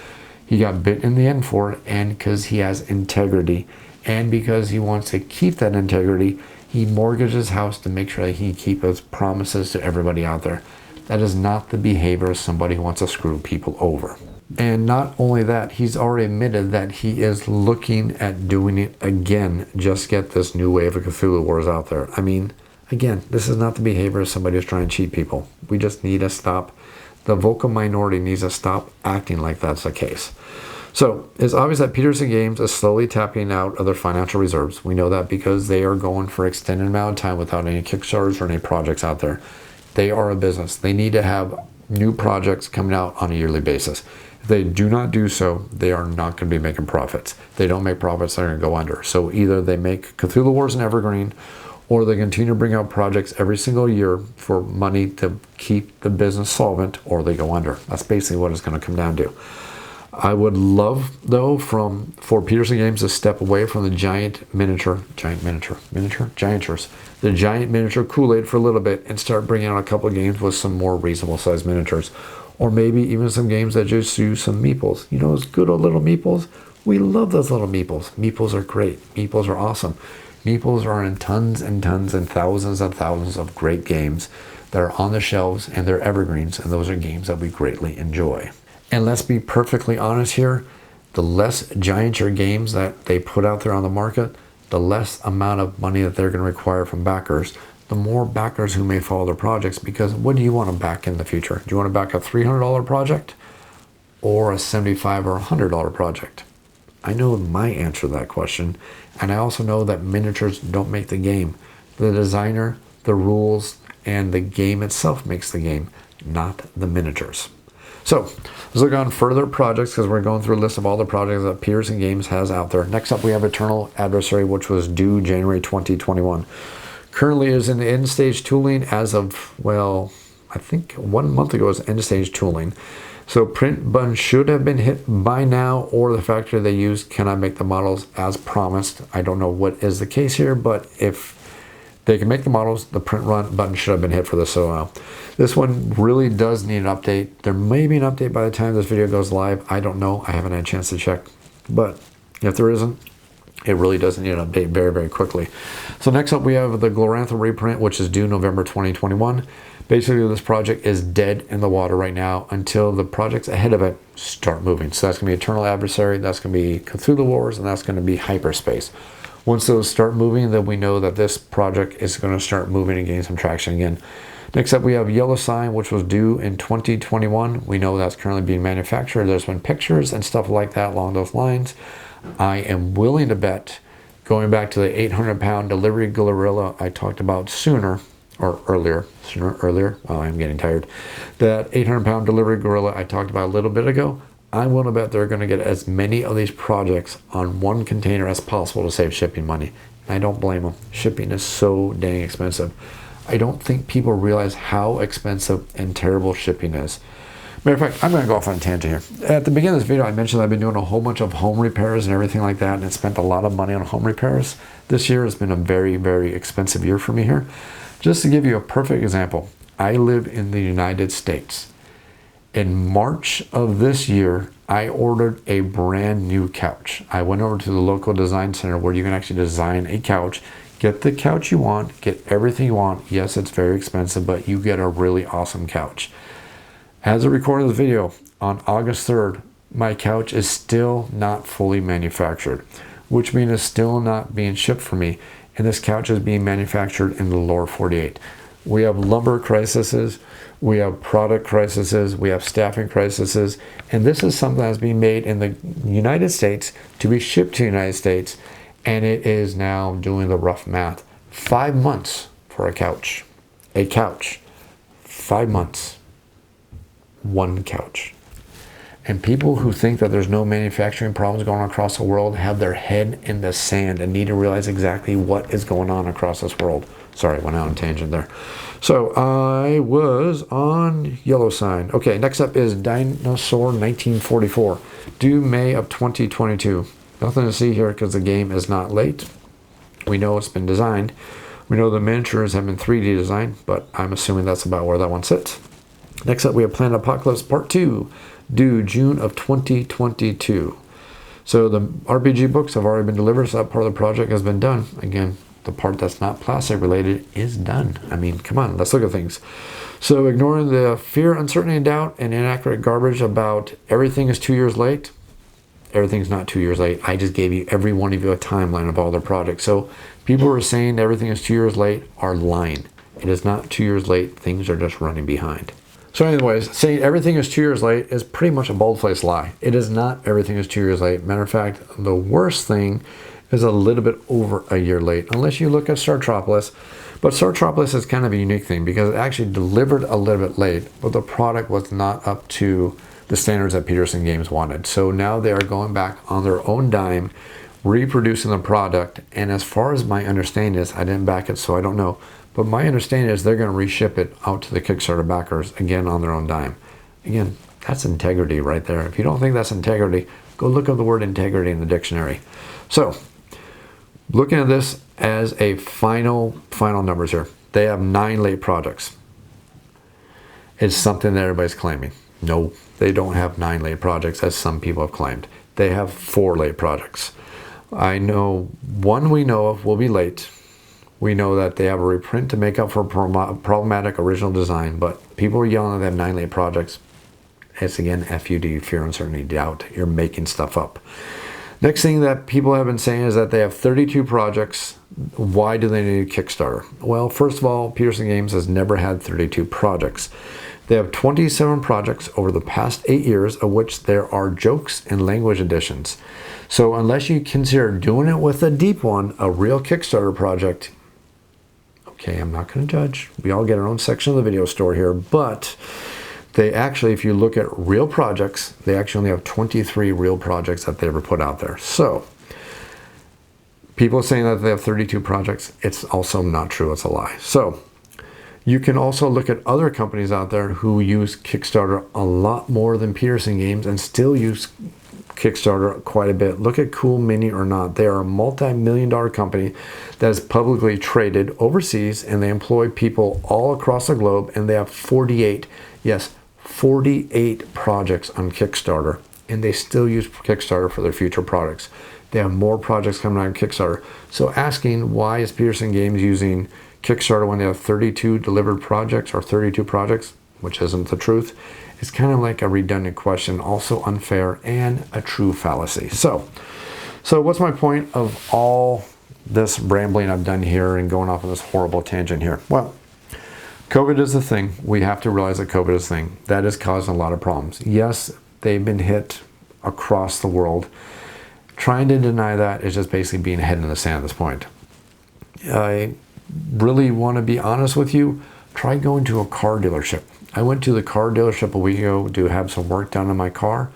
He got bit in the end for it, and because he has integrity, and because he wants to keep that integrity, he mortgaged his house to make sure that he keep his promises to everybody out there. That is not the behavior of somebody who wants to screw people over. And not only that, he's already admitted that he is looking at doing it again. Just get this new wave of Cthulhu Wars out there. I mean, again, this is not the behavior of somebody who's trying to cheat people. We just need to stop. The vocal minority needs to stop acting like that's the case. So it's obvious that Petersen Games is slowly tapping out of their financial reserves. We know that because they are going for an extended amount of time without any Kickstarters or any projects out there. They are a business. They need to have new projects coming out on a yearly basis. If they do not do so, they are not going to be making profits. If they don't make profits, they're going to go under. So either they make Cthulhu Wars an evergreen, or they continue to bring out projects every single year for money to keep the business solvent, or they go under. That's basically what it's going to come down to. I would love, though, for Petersen Games to step away from the giant miniature Kool-Aid for a little bit and start bringing out a couple of games with some more reasonable sized miniatures. Or maybe even some games that just use some meeples. You know those good old little meeples? We love those little meeples. Meeples are great. Meeples are awesome. Meeples are in tons and tons and thousands of great games that are on the shelves, and they're evergreens, and those are games that we greatly enjoy. And let's be perfectly honest here, the less gianture games that they put out there on the market, the less amount of money that they're going to require from backers, the more backers who may follow their projects. Because what do you want to back in the future? Do you want to back a $300 project or a $75 or $100 project? I know my answer to that question, and I also know that miniatures don't make the game. The designer, the rules, and the game itself makes the game, not the miniatures. So let's look on further projects, because we're going through a list of all the projects that Petersen Games has out there. Next up, we have Eternal Adversary, which was due January 2021. Currently is in the end stage tooling as of, well, I think 1 month ago was end stage tooling. So print button should have been hit by now, or the factory they used cannot make the models as promised. I don't know what is the case here, but if they can make the models, the print run button should have been hit for this. So this one really does need an update. There may be an update by the time this video goes live. I don't know. I haven't had a chance to check. But if there isn't, it really does need an update very, very quickly. So next up, we have the Glorantha reprint, which is due November 2021. Basically, this project is dead in the water right now until the projects ahead of it start moving. So that's going to be Eternal Adversary, that's going to be Cthulhu Wars, and that's going to be Hyperspace. Once those start moving, then we know that this project is going to start moving and gaining some traction again. Next up, we have Yellow Sign, which was due in 2021. We know that's currently being manufactured. There's been pictures and stuff like that along those lines. I am willing to bet, going back to the 800-pound delivery gorilla I talked about earlier, well, I'm getting tired, that 800-pound delivery gorilla I talked about a little bit ago, I'm willing to bet they're going to get as many of these projects on one container as possible to save shipping money. I don't blame them. Shipping is so dang expensive. I don't think people realize how expensive and terrible shipping is. Matter of fact, I'm going to go off on a tangent here. At the beginning of this video, I mentioned I've been doing a whole bunch of home repairs and everything like that, and I spent a lot of money on home repairs. This year has been a very, very expensive year for me here. Just to give you a perfect example, I live in the United States. In March of this year, I ordered a brand new couch. I went over to the local design center where you can actually design a couch. Get the couch you want, get everything you want. Yes, it's very expensive, but you get a really awesome couch. As I recorded this video, on August 3rd, my couch is still not fully manufactured, which means it's still not being shipped for me. And this couch is being manufactured in the lower 48. We have lumber crises, we have product crises, we have staffing crises, and this is something that's being made in the United States to be shipped to the United States, and it is now doing the rough math. 5 months for a couch. A couch. 5 months. One couch. And people who think that there's no manufacturing problems going on across the world have their head in the sand and need to realize exactly what is going on across this world. Sorry, I went out on a tangent there. So I was on yellow sign. Okay, next up is Dinosaur 1944, due May of 2022. Nothing to see here because the game is not late. We know it's been designed. We know the miniatures have been 3D designed, but I'm assuming that's about where that one sits. Next up, we have Planet Apocalypse Part 2, due June of 2022. So the RPG books have already been delivered, so that part of the project has been done. Again, the part that's not plastic related is done. I mean, come on, let's look at things. So ignoring the fear, uncertainty, and doubt, and inaccurate garbage about everything is 2 years late, everything's not 2 years late. I just gave you, every one of you, a timeline of all their projects. So people who are saying everything is 2 years late are lying. It is not 2 years late. Things are just running behind. So anyways, saying everything is 2 years late is pretty much a bold-faced lie. It is not everything is 2 years late. Matter of fact, the worst thing is a little bit over a year late, unless you look at Startropolis. But Startropolis is kind of a unique thing because it actually delivered a little bit late, but the product was not up to the standards that Petersen Games wanted. So now they are going back on their own dime, reproducing the product. And as far as my understanding is, I didn't back it, so I don't know. But my understanding is they're going to reship it out to the Kickstarter backers, again, on their own dime. Again, that's integrity right there. If you don't think that's integrity, go look up the word integrity in the dictionary. So, looking at this as a final numbers here, they have 9 late projects. It's something that everybody's claiming. No, they don't have 9 late projects, as some people have claimed. They have 4 late projects. I know one we know of will be late. We know that they have a reprint to make up for problematic original design, but people are yelling that they have 9 late projects. It's again F.U.D, fear, uncertainty, doubt. You're making stuff up. Next thing that people have been saying is that they have 32 projects. Why do they need a Kickstarter? Well, first of all, Petersen Games has never had 32 projects. They have 27 projects over the past 8 years, of which there are jokes and language additions. So unless you consider doing it with a deep one, a real Kickstarter project, okay, I'm not going to judge. We all get our own section of the video store here, but they actually, if you look at real projects, they actually only have 23 real projects that they ever put out there. So people saying that they have 32 projects, it's also not true. It's a lie. So you can also look at other companies out there who use Kickstarter a lot more than Petersen Games and still use Kickstarter quite a bit. Look at Cool Mini or Not. They are a multi-million-dollar company that is publicly traded overseas, and they employ people all across the globe, and they have 48, yes, 48 projects on Kickstarter, and they still use Kickstarter for their future products. They have more projects coming out on Kickstarter. So asking why is Petersen Games using Kickstarter when they have 32 delivered projects or 32 projects, which isn't the truth, is kind of like a redundant question, also unfair, and a true fallacy. So what's my point of all this rambling I've done here and going off on this horrible tangent here? Well, COVID is the thing. We have to realize that COVID is the thing. That is causing a lot of problems. Yes, they've been hit across the world. Trying to deny that is just basically being a head in the sand at this point. I really want to be honest with you. Try going to a car dealership. I went to the car dealership a week ago to have some work done on my car.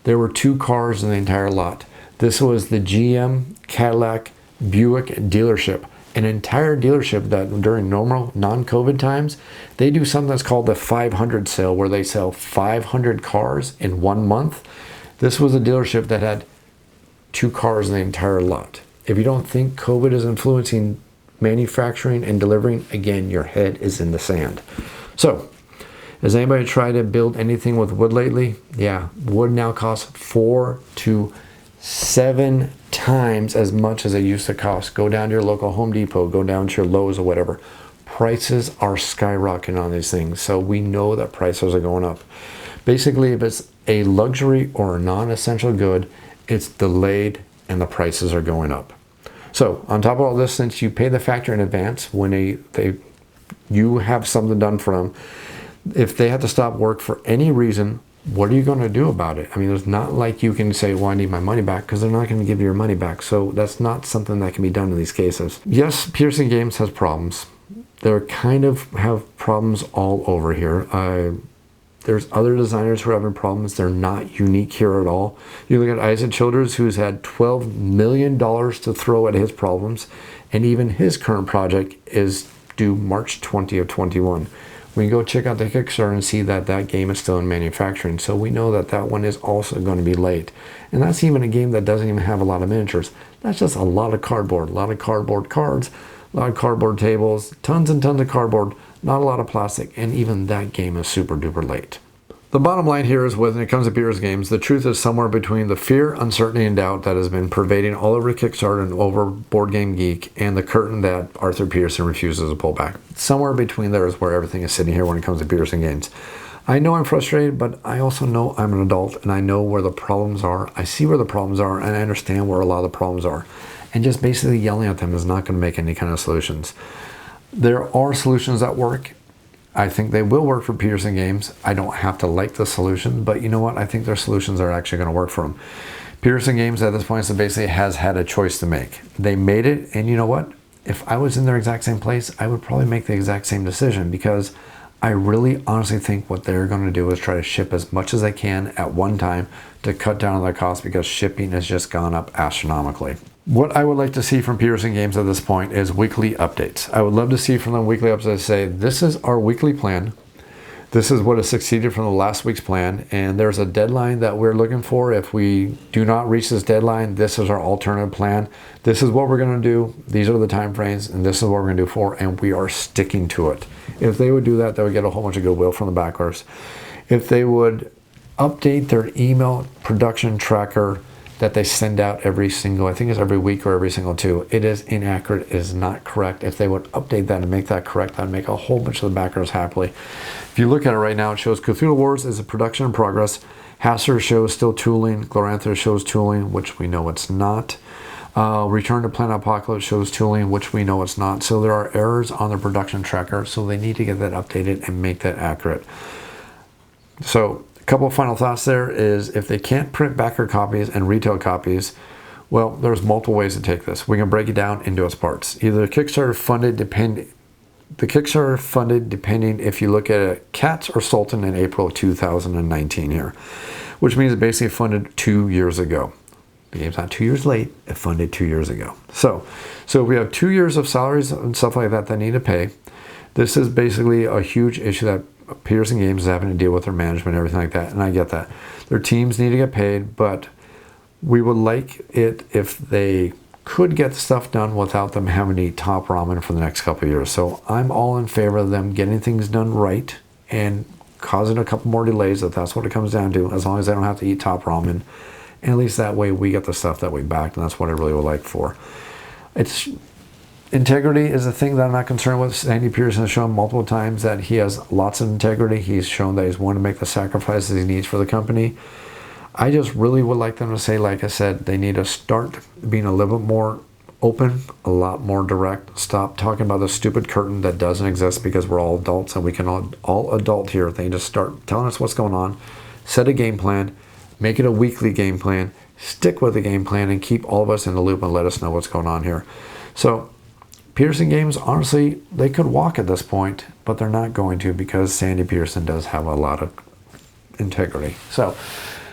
There were 2 cars in the entire lot. This was the GM Cadillac Buick dealership, an entire dealership that during normal non-COVID times, they do something that's called the 500 sale, where they sell 500 cars in 1 month. This was a dealership that had 2 cars in the entire lot. If you don't think COVID is influencing manufacturing and delivering, again, your head is in the sand. So, has anybody tried to build anything with wood lately? Yeah, wood now costs 4 to 7 times as much as it used to cost. Go down to your local Home Depot, go down to your Lowe's or whatever. Prices are skyrocketing on these things, so we know that prices are going up. Basically, if it's a luxury or a non-essential good, it's delayed and the prices are going up. So on top of all this, since you pay the factory in advance, when you have something done for them, if they have to stop work for any reason, what are you going to do about it? I mean, it's not like you can say, well, I need my money back, because they're not going to give you your money back. So that's not something that can be done in these cases. Yes, Petersen Games has problems. They kind of have problems all over here. There's other designers who are having problems. They're not unique here at all. You look at Isaac Childers, who's had $12 million to throw at his problems, and even his current project is due March 20 of 21. We can go check out the Kickstarter and see that that game is still in manufacturing. So we know that that one is also going to be late. And that's even a game that doesn't even have a lot of miniatures. That's just a lot of cardboard, a lot of cardboard cards, a lot of cardboard tables, tons and tons of cardboard, not a lot of plastic, and even that game is super duper late. The bottom line here is when it comes to Petersen Games, the truth is somewhere between the fear, uncertainty, and doubt that has been pervading all over Kickstarter and over Board Game Geek, and the curtain that Arthur Petersen refuses to pull back. Somewhere between there is where everything is sitting here when it comes to Petersen Games. I know I'm frustrated, but I also know I'm an adult, and I know where the problems are. I see where the problems are, and I understand where a lot of the problems are. And just basically yelling at them is not going to make any kind of solutions. There are solutions that work. I think they will work for Petersen Games. I don't have to like the solution, but you know what? I think their solutions are actually going to work for them. Petersen Games at this point so basically has had a choice to make. They made it, and you know what? If I was in their exact same place, I would probably make the exact same decision, because I really honestly think what they're going to do is try to ship as much as they can at one time to cut down on their costs, because shipping has just gone up astronomically. What I would like to see from Petersen Games at this point is weekly updates. I would love to see from them weekly updates that say, this is our weekly plan. This is what has succeeded from the last week's plan, and there's a deadline that we're looking for. If we do not reach this deadline, this is our alternative plan. This is what we're going to do. These are the time frames, and this is what we're going to do for, and we are sticking to it. If they would do that, they would get a whole bunch of goodwill from the backers. If they would update their email production tracker that they send out every single, I think it's every week or every single 2. It is inaccurate, it is not correct. If they would update that and make that correct, that'd make a whole bunch of the backers happily. If you look at it right now, it shows Cthulhu Wars is a production in progress. Hasser shows still tooling. Glorantha shows tooling, which we know it's not. Return to Planet Apocalypse shows tooling, which we know it's not. So there are errors on the production tracker, so they need to get that updated and make that accurate. So couple of final thoughts there is, if they can't print backer copies and retail copies, well, there's multiple ways to take this. We can break it down into its parts. Either Kickstarter funded, depending if you look at Cats or Sultan in April of 2019 here, which means it basically funded 2 years ago. The game's not 2 years late, it funded 2 years ago. So we have 2 years of salaries and stuff like that need to pay. This is basically a huge issue that Petersen Games is having to deal with their management and everything like that, and I get that. Their teams need to get paid, but we would like it if they could get stuff done without them having to eat top ramen for the next couple of years. So I'm all in favor of them getting things done right and causing a couple more delays, if that's what it comes down to, as long as they don't have to eat top ramen. And at least that way we get the stuff that we backed, and that's what I really would like for. Integrity is a thing that I'm not concerned with. Sandy Petersen has shown multiple times that he has lots of integrity. He's shown that he's willing to make the sacrifices he needs for the company. I just really would like them to say, like I said, they need to start being a little bit more open, a lot more direct. Stop talking about the stupid curtain that doesn't exist, because we're all adults and we can all adult here. They just start telling us what's going on, set a game plan, make it a weekly game plan, stick with the game plan, and keep all of us in the loop and let us know what's going on here. So Petersen Games, honestly, they could walk at this point, but they're not going to, because Sandy Petersen does have a lot of integrity. So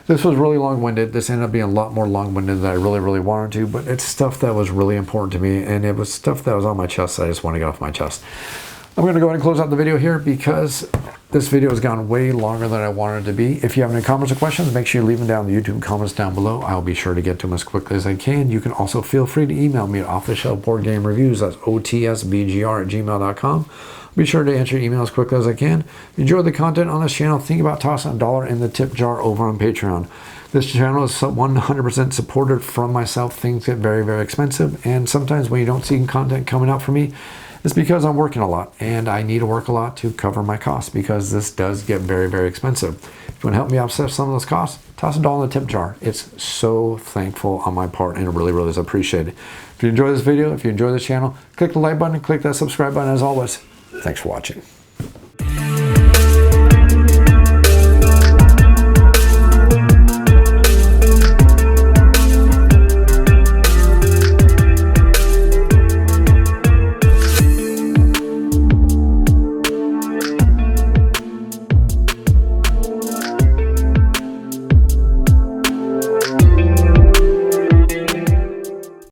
This was really long-winded. This ended up being a lot more long-winded than I really wanted to, but it's stuff that was really important to me, and it was stuff that was on my chest that I just want to get off my chest. I'm going to go ahead and close out the video here because this video has gone way longer than I wanted it to be. If you have any comments or questions, make sure you leave them down in the YouTube comments down below. I'll be sure to get to them as quickly as I can. You can also feel free to email me at offtheshelfboardgamereviews. That's otsbgr@gmail.com. Be sure to answer your email as quickly as I can. If you enjoy the content on this channel, think about tossing $1 in the tip jar over on Patreon. This channel is 100% supported from myself. Things get very expensive, and sometimes when you don't see content coming out for me, it's because I'm working a lot, and I need to work a lot to cover my costs because this does get very expensive. If you want to help me offset some of those costs, toss $1 in the tip jar. It's so thankful on my part, and it really is appreciated. If you enjoy this video, if you enjoy this channel, click the like button, click that subscribe button. As always, thanks for watching.